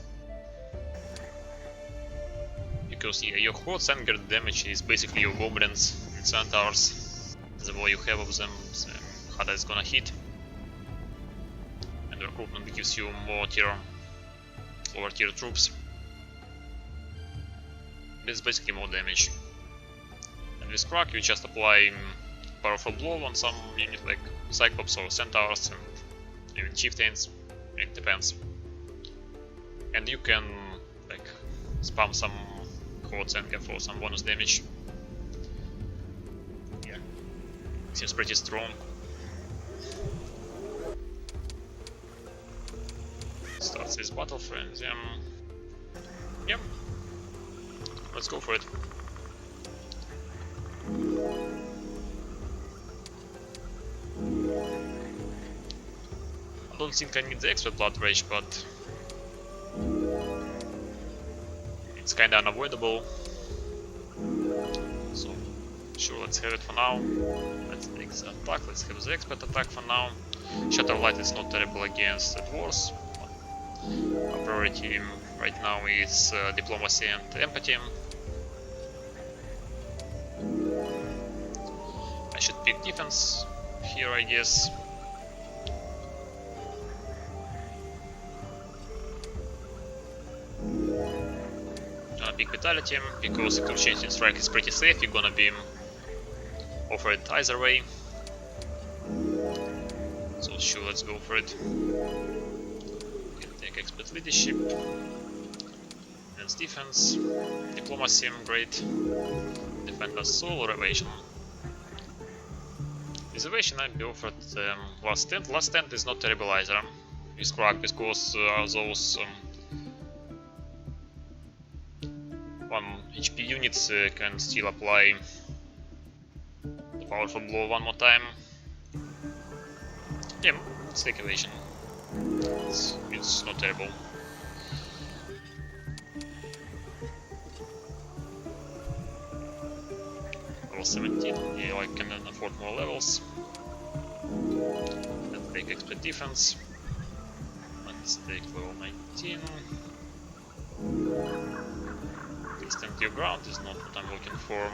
Because yeah, your Horseanger damage is basically your Goblins and Centaurs. The more you have of them, the harder it's gonna hit. And Recruitment gives you more lower tier troops. It's basically more damage. And with Crack you just apply Powerful Blow on some unit like Cyclops or Centaurs and even Chieftains, it depends. And you can like spam some Horseanger for some bonus damage. Yeah, seems pretty strong. Starts this battle, friends. Yep. Let's go for it. I don't think I need the extra Blood Rage, but it's kinda unavoidable. So, sure, let's have it for now. Let's take the attack, let's have the expert attack for now. Shatterlight is not terrible against the Dwarves. Our priority right now is Diplomacy and Empathy. I should pick Defense here, I guess. Pick Vitality, because Excruciating Strike is pretty safe, you're gonna be offered either way. So sure, let's go for it. We can take Expert Leadership, Enhance Defense, Diplomacy, great, Defender Soul or Evasion. With Evasion I'd be offered Last Stand. Last Stand is not terrible either with Crack, because those 1 HP units can still apply the Powerful Blow one more time. Yeah, let's take Evasion. It's not terrible. Level 17, yeah, I can afford more levels. Let's take Expert Defense. Let's take level 19. Stand your ground is not what I'm looking for,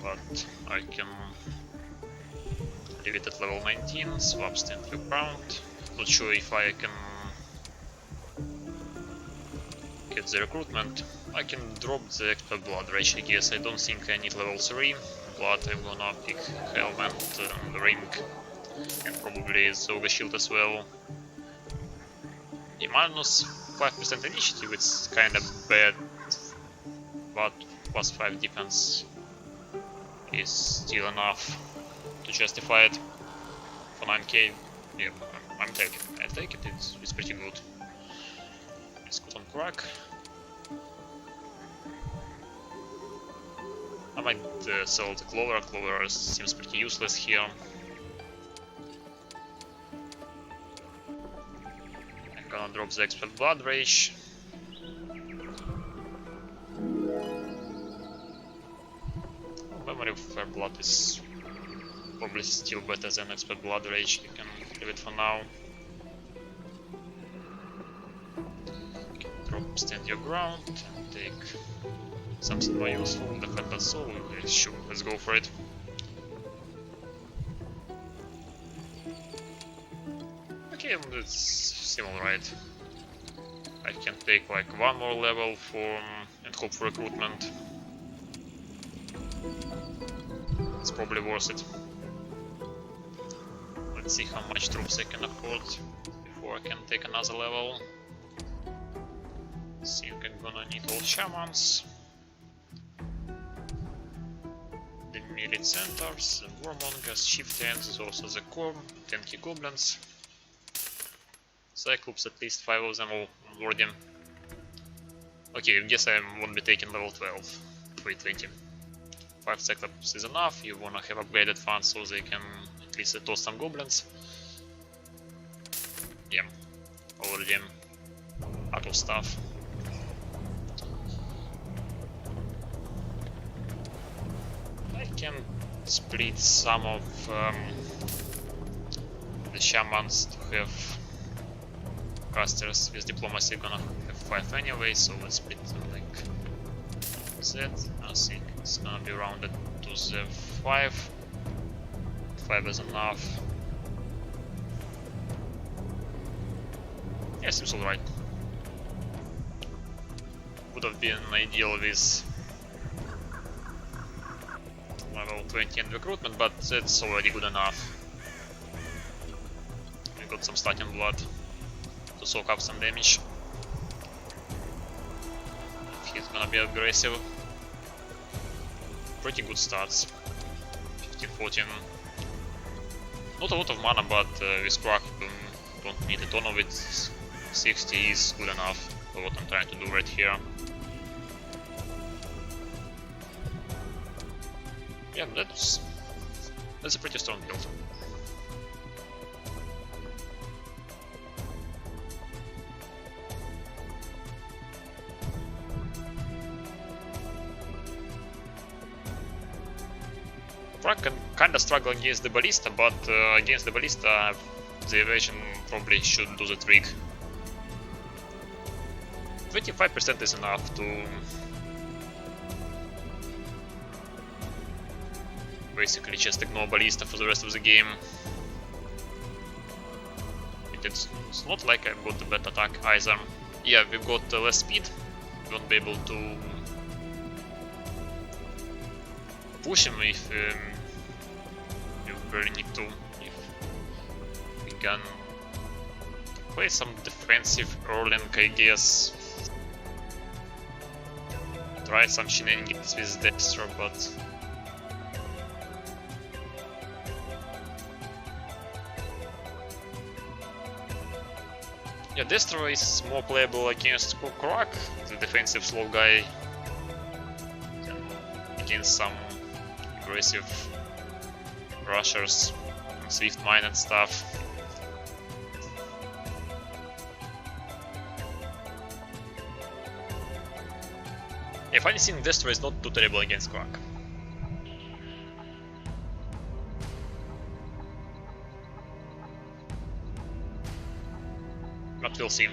but I can leave it at level 19, swap stand your ground. Not sure if I can get the recruitment. I can drop the expert Blood Rage, I guess. I don't think I need level 3 blood. I'm gonna pick Helm and Ring, and probably the Ogre Shield as well. The minus 5% initiative, it's kinda bad, but plus 5 defense is still enough to justify it. For 9k, yeah, I'm taking it. I take it, it's pretty good. Let's go on Crack. I might sell the Clover. Clover seems pretty useless here. I'm gonna drop the Expert Blood Rage. Memory have Fair Blood is probably still better than Expert Blood Rage. You can leave it for now. Drop Stand Your Ground and take something more useful. The Fatal Soul. Sure, let's go for it. Okay, it seems alright. I can take like one more level for and hope for recruitment. It's probably worth it. Let's see how much troops I can afford before I can take another level. Think I'm gonna need all shamans, the melee centaurs, the warmongers, chieftains, also the core, tanky goblins, cyclops, at least 5 of them all lording. Okay, I guess I won't be taking level 12. Wait, 20. 5 cyclops is enough. You wanna have upgraded funds so they can at least toss some goblins. Yeah, already out of stuff. I can split some of the shamans to have casters with diplomacy. Gonna have 5 anyway, so let's split them like that. I think it's gonna be rounded to the 5. 5 is enough. Yeah, seems alright. Would have been ideal with level 20 and recruitment, but that's already good enough. We got some starting blood to soak up some damage. If he's gonna be aggressive. Pretty good starts. 15-14. Not a lot of mana, but with Crack don't need a ton of it. 60 is good enough for what I'm trying to do right here. Yeah, that's a pretty strong build. Crack can kinda struggle against the ballista, but against the ballista the evasion probably should do the trick. 25% is enough to basically just ignore ballista for the rest of the game. It's not like I've got the bad attack either. Yeah, we've got less speed, we won't be able to push him if we really need to. If we can play some defensive early, I guess. Try some shenanigans with Dexter, but yeah, Destro is more playable against Crack, the defensive slow guy, than against some aggressive rushers, Swift Mine and stuff. If anything, Destro is not too terrible against Crack. But we'll see.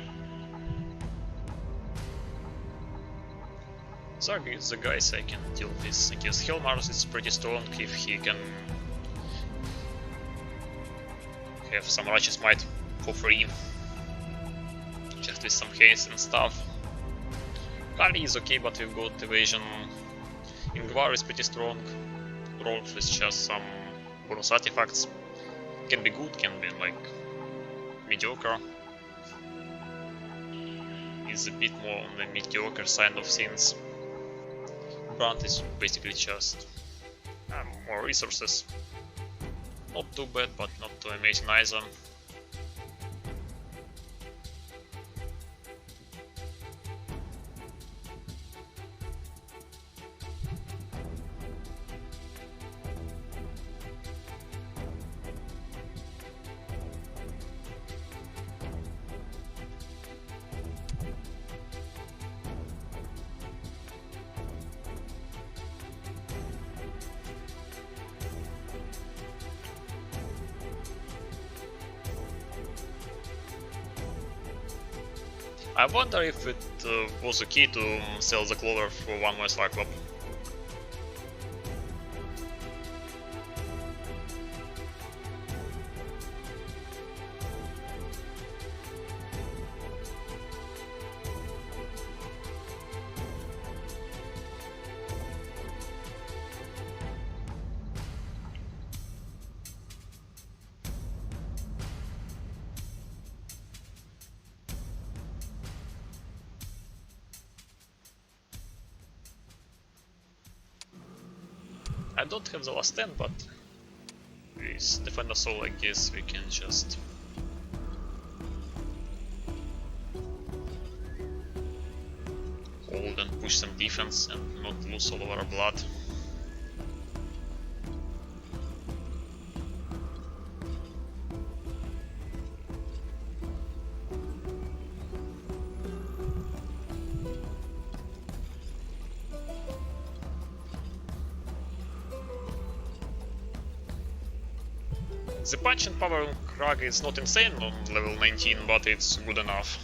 So the guys I can deal with against Hellmars is pretty strong if he can have some Righteous Might for free. Just with some haste and stuff. Kali is okay, but we've got evasion. Ingvar is pretty strong. Rolf is just some bonus artifacts. Can be good, can be like mediocre. Is a bit more on the mediocre side of things. Brand is basically just more resources. Not too bad, but not too amazing either. I wonder if it was okay to sell the clover for one more Cyclop. I don't have the last 10, but with Defender Soul I guess we can just hold and push some defense and not lose all of our blood. The punch and power on Krag is not insane on level 19, but it's good enough.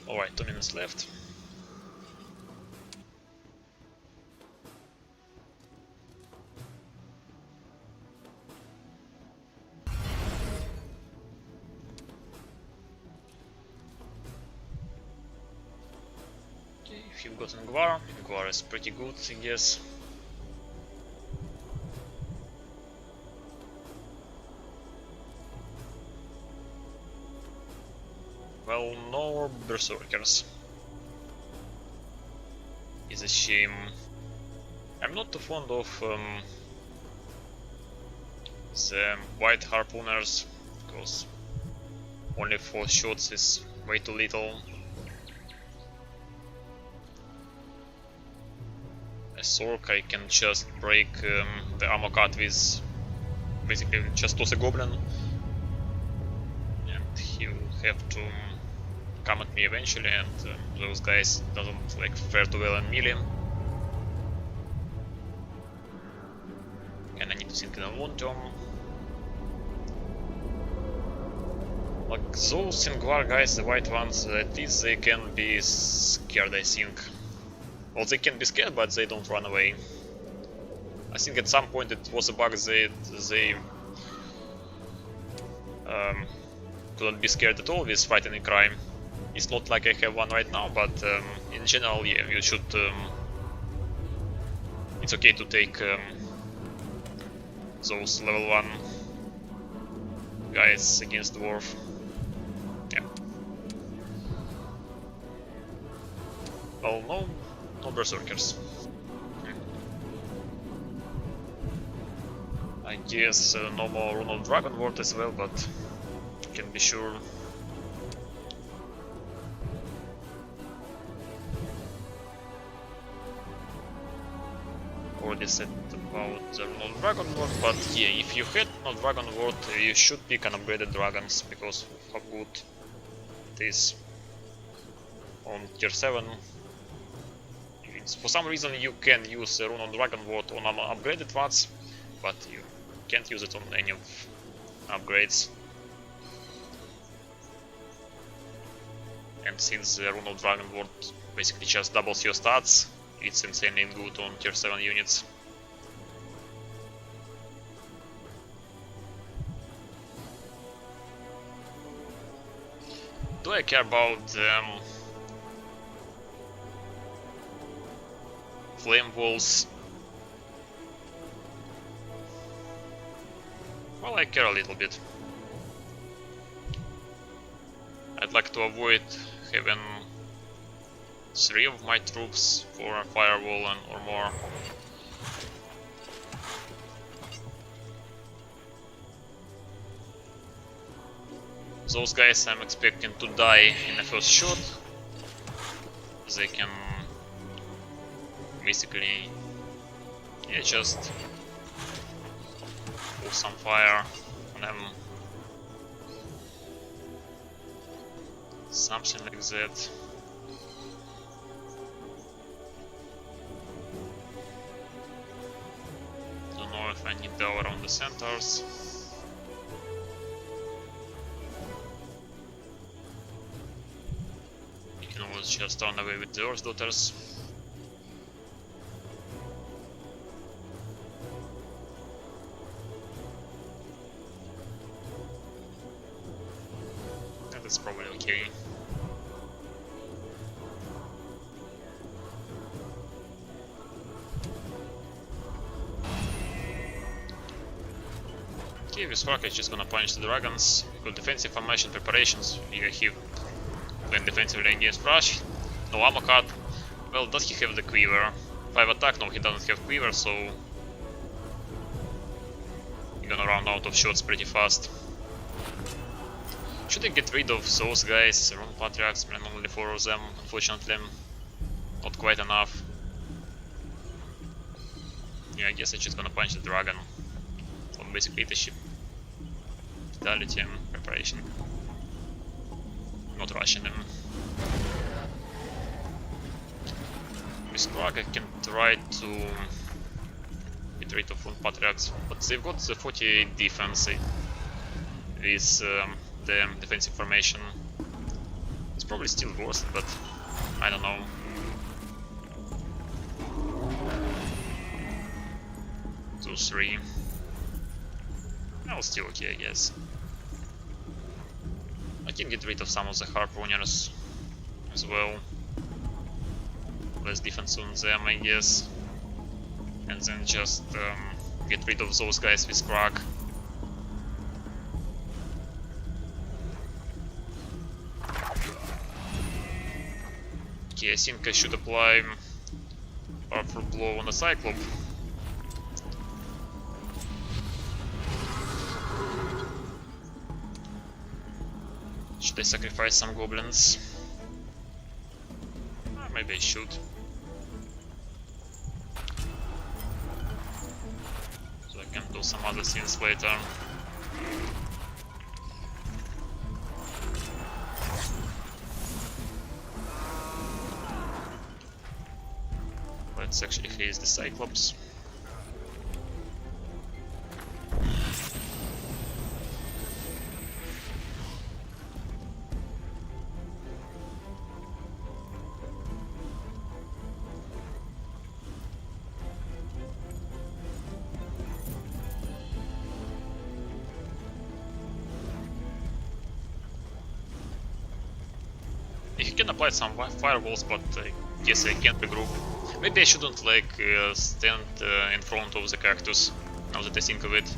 Alright, 2 minutes left. Okay, if you've got Ngwar is pretty good, I guess. Well, no berserkers. Is a shame. I'm not too fond of the white harpooners, because only 4 shots is way too little. A Sork I can just break the ammo cut with basically just toss a goblin, and he will have to come at me eventually, and those guys doesn't like fare too well in melee. And I need to think in the long term. Like those Ingvar guys, the white ones, at least they can be scared, I think. Well, they can be scared, but they don't run away. I think at some point it was a bug, they couldn't be scared at all with fighting a crime. It's not like I have one right now, but in general, yeah, you should. It's okay to take those level 1 guys against dwarf. Yeah. Well, no berserkers. I guess no more Rune of Dragon Ward as well, but can be sure. Already said about the Rune of Dragon Ward, but yeah, if you had no Dragon Ward, you should pick an upgraded dragons because of how good it is on tier 7. For some reason you can use the Rune of Dragon Ward on upgraded ones, but you can't use it on any of upgrades. And since the Rune of Dragon Ward basically just doubles your stats, it's insanely good on tier 7 units. Do I care about flame walls? Well, I care a little bit. I'd like to avoid having 3 of my troops for a firewall or more. Those guys I'm expecting to die in the first shot. They can basically, yeah, just pull some fire on them. Something like that. Don't know if I need the around the centers. You can always just run away with the Earth Daughters. That's probably okay. Okay, with Spark is just gonna punish the dragons. Good defensive formation preparations. You have playing defensively against Rush. No ammo cut. Well, does he have the quiver? 5 attack? No, he doesn't have quiver, so you're gonna run out of shots pretty fast. Should I get rid of those guys? Rune Patriarchs, only 4 of them, unfortunately. Not quite enough. Yeah, I guess I'm just gonna punch the dragon. On basic leadership, vitality and preparation. Not rushing them. With Clark I can try to get rid of Rune Patriarchs, but they've got the 48 defense with the defensive formation. It's probably still worth it, but I don't know. Those 3. Well, still okay, I guess. I can get rid of some of the harpooners as well. Less defense on them, I guess. And then just get rid of those guys with Crack. Okay, I think I should apply Powerful Blow on the Cyclop. Should I sacrifice some goblins? Maybe I should. So I can do some other things later. Let's actually face the Cyclops. He can apply some firewalls, but I guess I can't regroup. Maybe I shouldn't like stand in front of the cactus. now that I think of it.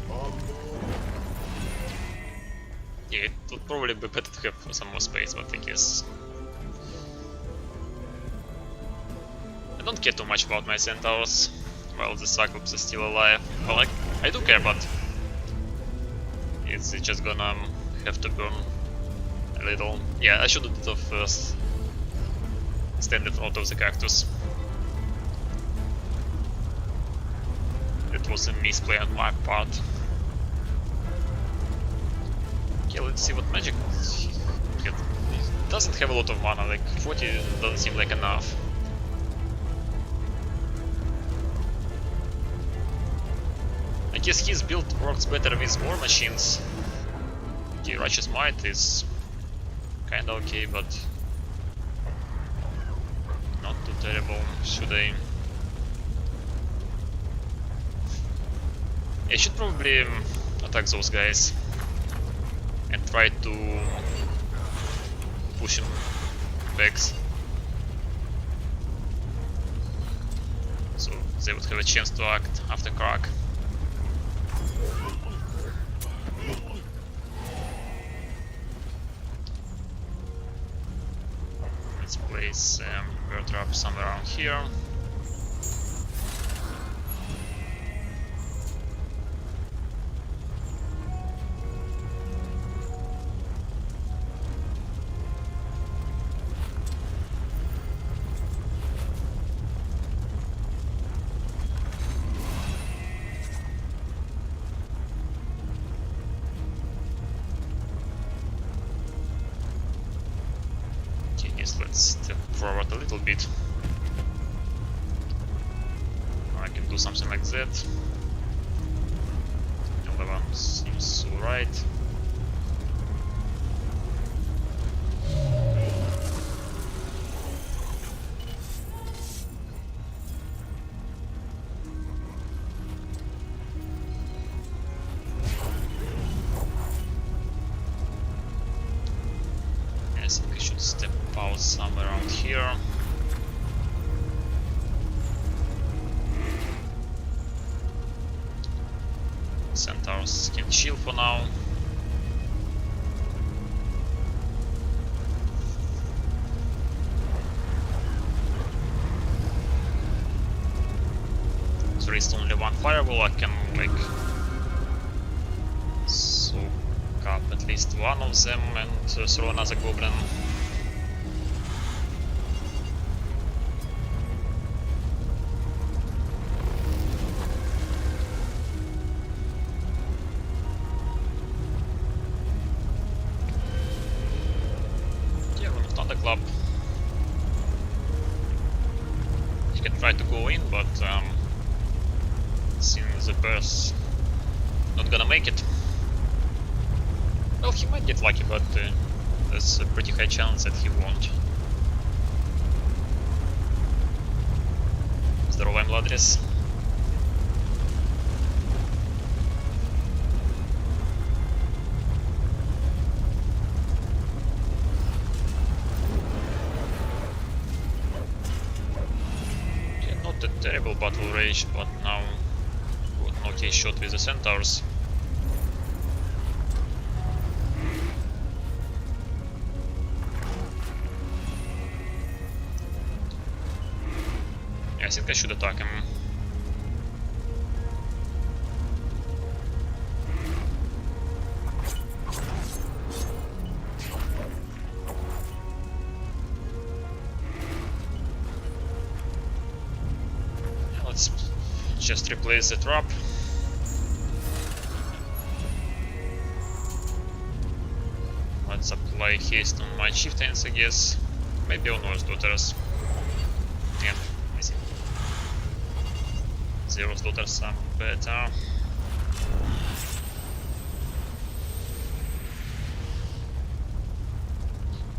Yeah, it would probably be better to have some more space, but I guess... I don't care too much about my centaurs, while the Cyclops is still alive. Well, like, I do care, but... it's just gonna have to burn a little. Yeah, I should have first standed out of the cactus. That was a misplay on my part. Okay, let's see what magic... It doesn't have a lot of mana, like 40 doesn't seem like enough. I guess his build works better with war machines. Okay, Righteous Might is kinda okay, but not too terrible. Should I... I should probably attack those guys and try to push him back, so they would have a chance to act after Crack. Let's place bear trap somewhere around here. Let's step forward a little bit. I can do something like that. The other one seems so right. I think I should step out somewhere around here. Centaurs can chill for now. There is only one fireball. I can like soak up at least one of them and throw another goblin. Yeah, we're not on the club. He can try to go in, but since the bear's not gonna make it. Well, he might get lucky, but there's a pretty high chance that he won't. Здорово, Младрис. Okay, not a terrible battle rage, but now got an okay shot with the centaurs. I think I should attack him. Let's just replace the trap. Let's apply haste on my chieftains, I guess. Maybe on Norse daughters. Yeah. Zero's daughters are better.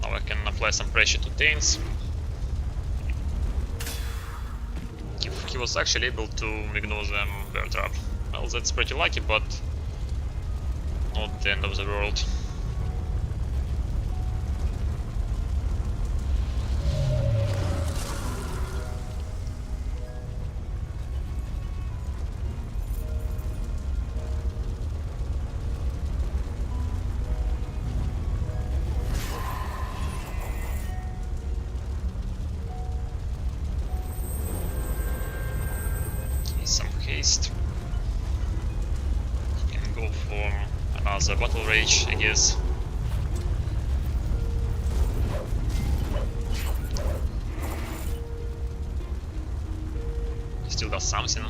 Now I can apply some pressure to Danes. He was actually able to ignore the bear trap. Well, that's pretty lucky, but not the end of the world. least. He can go for another Battle Rage, I guess. He still does something.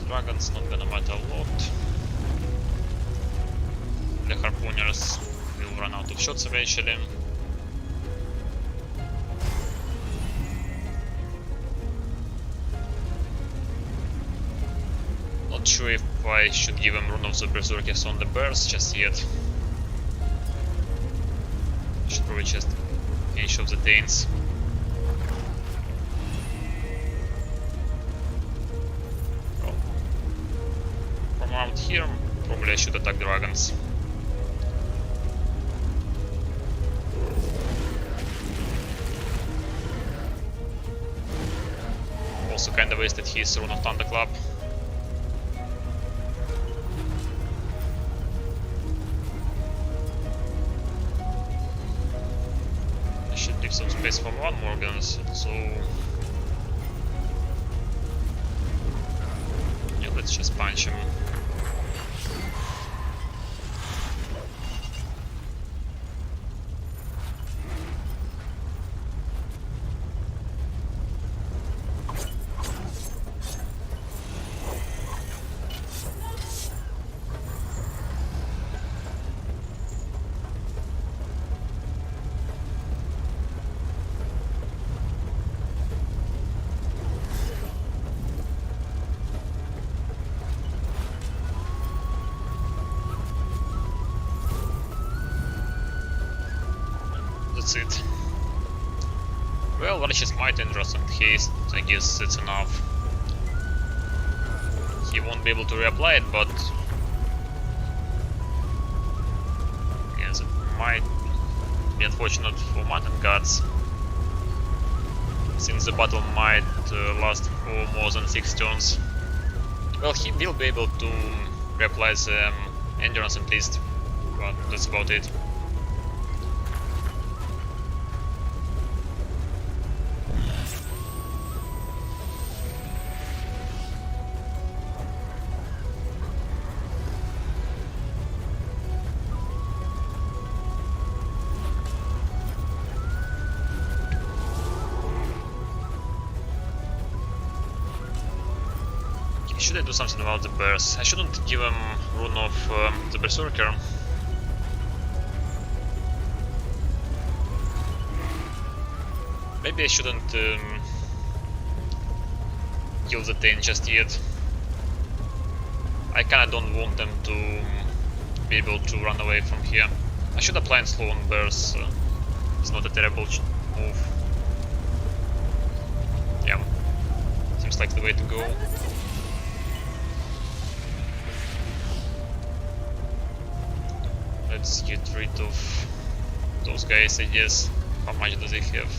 Dragon's not gonna matter a lot. The harpooners will run out of shots eventually. Not sure if I should give him Rune of the Berserkers on the bears just yet. Should probably just finish off the Danes. Around here, probably I should attack dragons. Also kinda wasted his Rune of Thunderclap. I should leave some space for one more guns, so yeah, let's just punch him. That's it. Well, Varish's Might and RUS and Haste, I guess that's enough. He won't be able to reapply it, but yeah, that might be unfortunate for Mountain Gods, since the battle might last for more than 6 turns. Well, he will be able to reapply the Endurance at least, but that's about it. Should I do something about the bears? I shouldn't give him Rune of the Berserker. Maybe I shouldn't kill the Dane just yet. I kinda don't want them to be able to run away from here. I should apply and slow on bears. It's not a terrible move. Yeah, seems like the way to go. Let's get rid of those guys, I guess. How much do they have?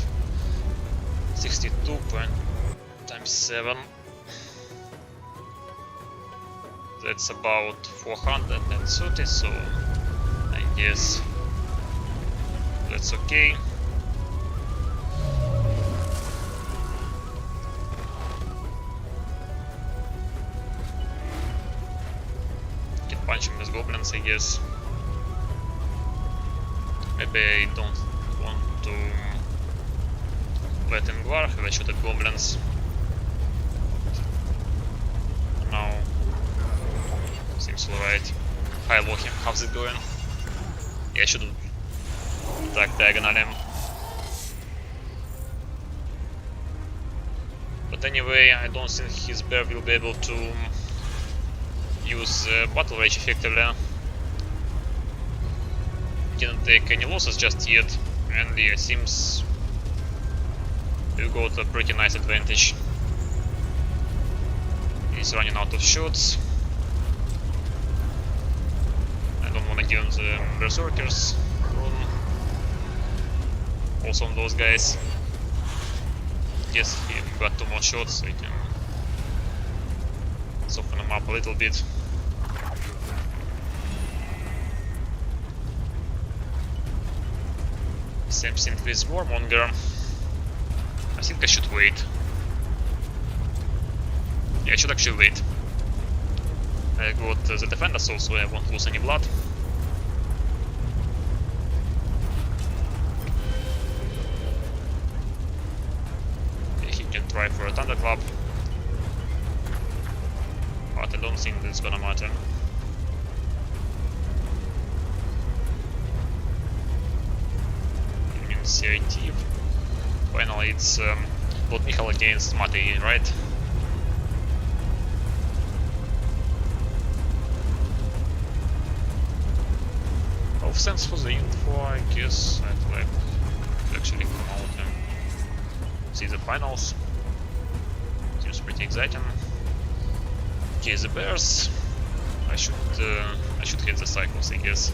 62 times 7. That's about 430, so I guess that's okay. Can punch him with goblins, I guess. Maybe I don't want to let him Guar, have a shot at goblins. Now seems alright. Hi Loki, how's it going? Yeah, I should attack diagonal him. But anyway, I don't think his bear will be able to use Battle Rage effectively. Didn't take any losses just yet, and yeah, seems we got a pretty nice advantage. He's running out of shots. I don't wanna give him the Berserkers rune. Also on those guys. Yes, he got 2 more shots, so he can soften him up a little bit. Same thing with Warmonger. I think I should wait. Yeah, I should actually wait. I got the defenders also, I won't lose any blood. Okay, he can try for a thunderclap. But I don't think that's gonna matter. Initiative. Finally, it's Lord Michael against Matei, right? Of sense for the info, I guess. I'd like to actually come out and see the finals. Seems pretty exciting. Okay, the bears. I should hit the cycles, I guess.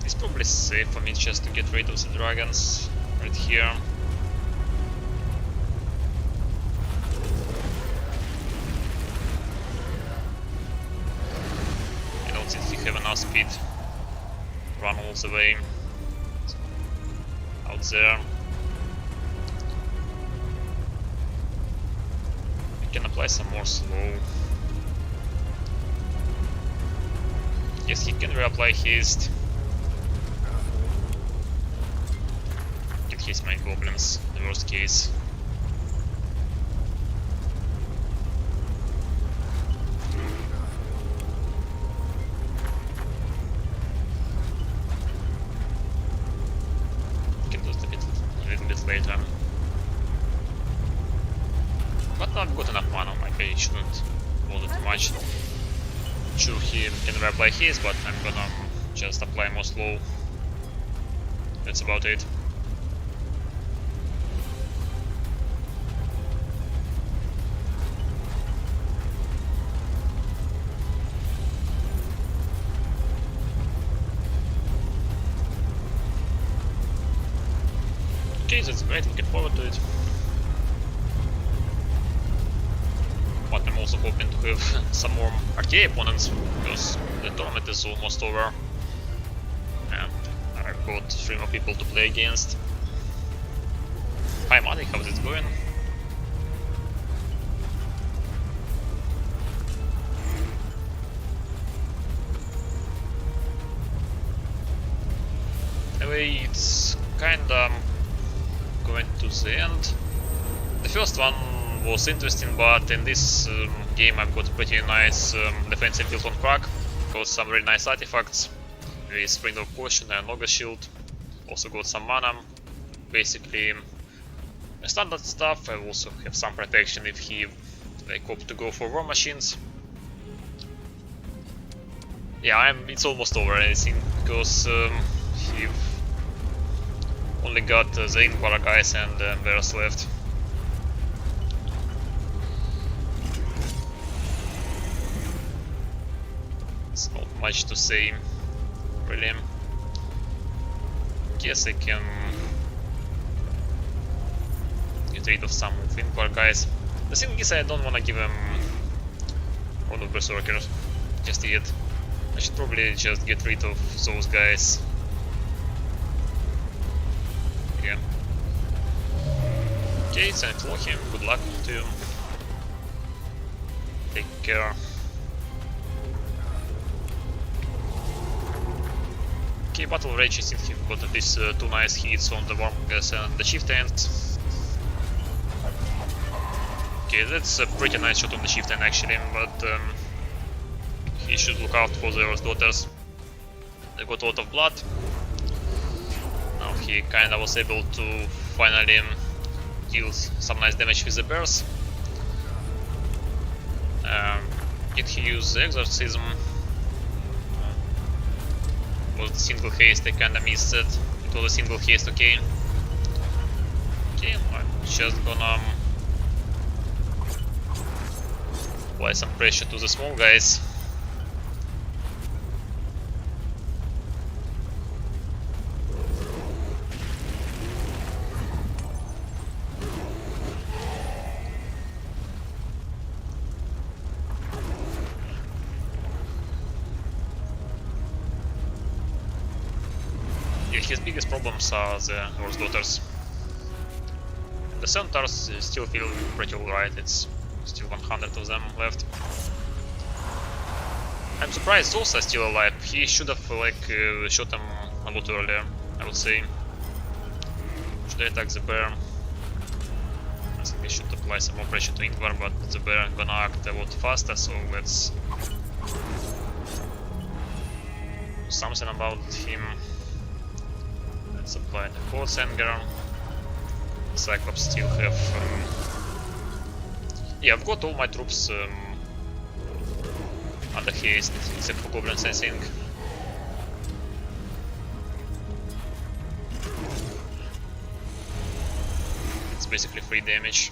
It's probably safe for me just to get rid of the dragons right here. I don't think he have enough speed. Run all the way out there. I can apply some more slow. Yes, he can reapply haste. Get his main goblins, the worst case. Later. But I've got enough mana, maybe I shouldn't bother too much. Sure, he can reapply his, but I'm gonna just apply more slow. That's about it. Okay, that's great, looking forward to it. But I'm also hoping to have some more RTA opponents, because the tournament is almost over. And I've got 3 more people to play against. Hi Madi, how's it going? Anyway, it's kinda going to the end. The first one was interesting, but in this game I've got a pretty nice defensive build on crack. Got some really nice artifacts with Spring of Potion and Logos Shield. Also got some mana. Basically standard stuff. I also have some protection if he opt to go for War Machines. Yeah, it's almost over, I think, because he only got the Inquara guys and bears left. It's not much to say, really. Guess I can get rid of some of Inquara guys. The thing is, I don't wanna give him one of Berserkers just yet. I should probably just get rid of those guys. Yeah. Okay, it's an for him. Good luck to you. Take care. Okay, Battle Rage, I think he got at least 2 nice hits on the Wormgas and the Chieftains. Okay, that's a pretty nice shot on the Chieftain actually, but he should look out for the RUS daughters. They got a lot of blood. Now he kinda was able to finally deal some nice damage with the bears. Did he use the Exorcism? Was the single haste? I kinda missed it. It was a single haste, okay. Okay, I'm just gonna apply some pressure to the small guys. his biggest problems are the RUS daughters. And the centaurs still feel pretty alright, it's still 100 of them left. I'm surprised those are still alive. He should have shot them a lot earlier, I would say. Should I attack the bear? I think I should apply some more pressure to Ingvar, but the bear gonna act a lot faster, so let's do something about him. Let's apply the Force Anger. Cyclops still have... yeah, I've got all my troops under haste, except for goblins, I think. It's basically free damage.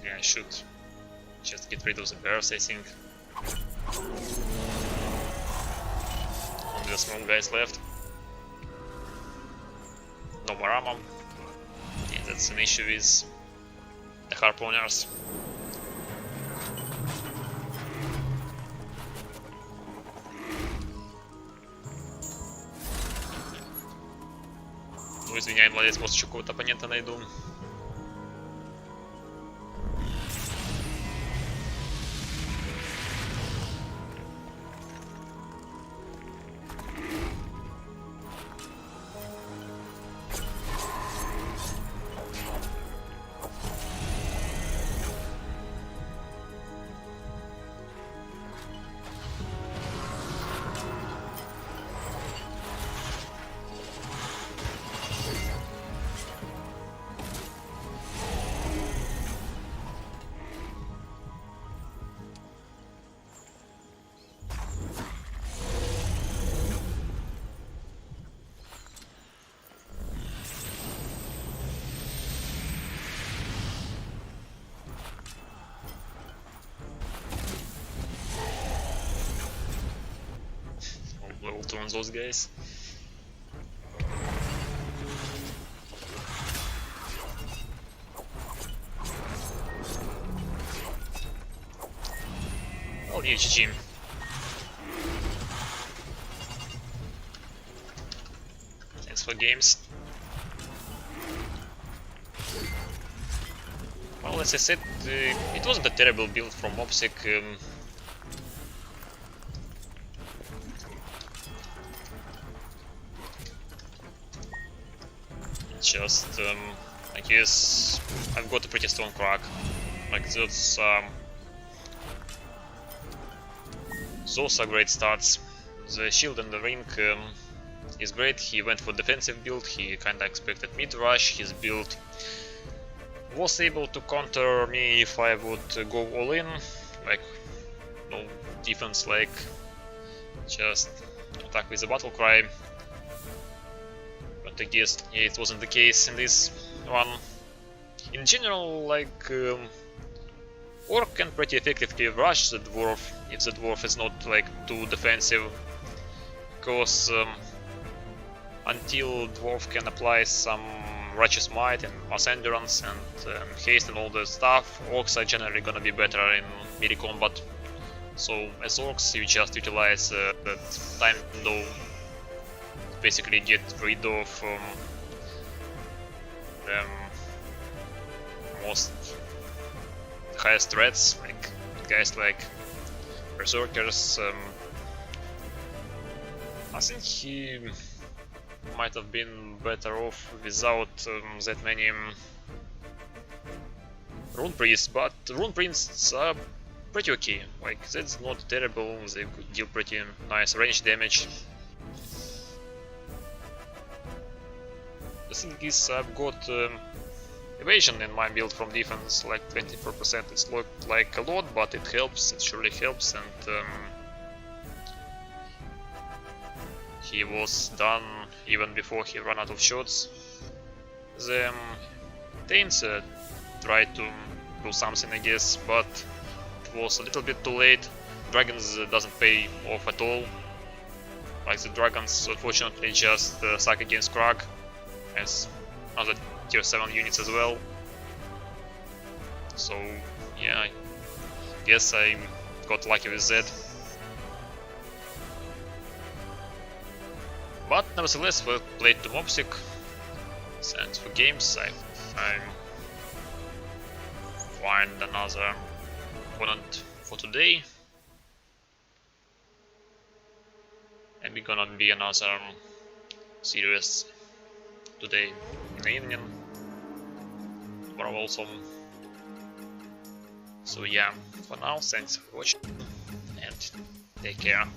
Yeah, I should just get rid of the bears, I think. Only the small guys left. No more ammo. Yeah, that's an issue with the harpooners. Ну, извиняй, молодец, может еще какого-то оппонента найду. Level 2 on those guys. Well, GG. Thanks for games. Well, as I said, it wasn't a terrible build from Mopsik. Just, I guess I've got a pretty strong crack. Like those are great starts. The shield and the ring is great. He went for defensive build. He kinda expected mid rush. His build was able to counter me if I would go all in. Like no defense, like just attack with the battle cry. But I guess yeah, it wasn't the case in this one. In general, like Orc can pretty effectively rush the dwarf if the dwarf is not like too defensive, because until dwarf can apply some righteous might and mass endurance and haste and all the stuff, orcs are generally gonna be better in melee combat. So as orcs you just utilize that time window, basically get rid of the most highest threats, like guys like berserkers. I think he might have been better off without that many rune priests, but rune priests are pretty okay. Like that's not terrible. They could deal pretty nice range damage. The thing is, I've got evasion in my build from defense, like 24%. It's looked like a lot, but it helps, it surely helps, and he was done even before he ran out of shots. The Taints tried to do something, I guess, but it was a little bit too late. Dragons doesn't pay off at all. Like the dragons unfortunately just suck against Krag, as other tier 7 units as well. So yeah, I guess I got lucky with that. But nevertheless, we played to Mopsik. Thanks for games. I find another opponent for today. And we're gonna be another series today in the evening. Tomorrow also. So yeah, for now, thanks for watching and take care.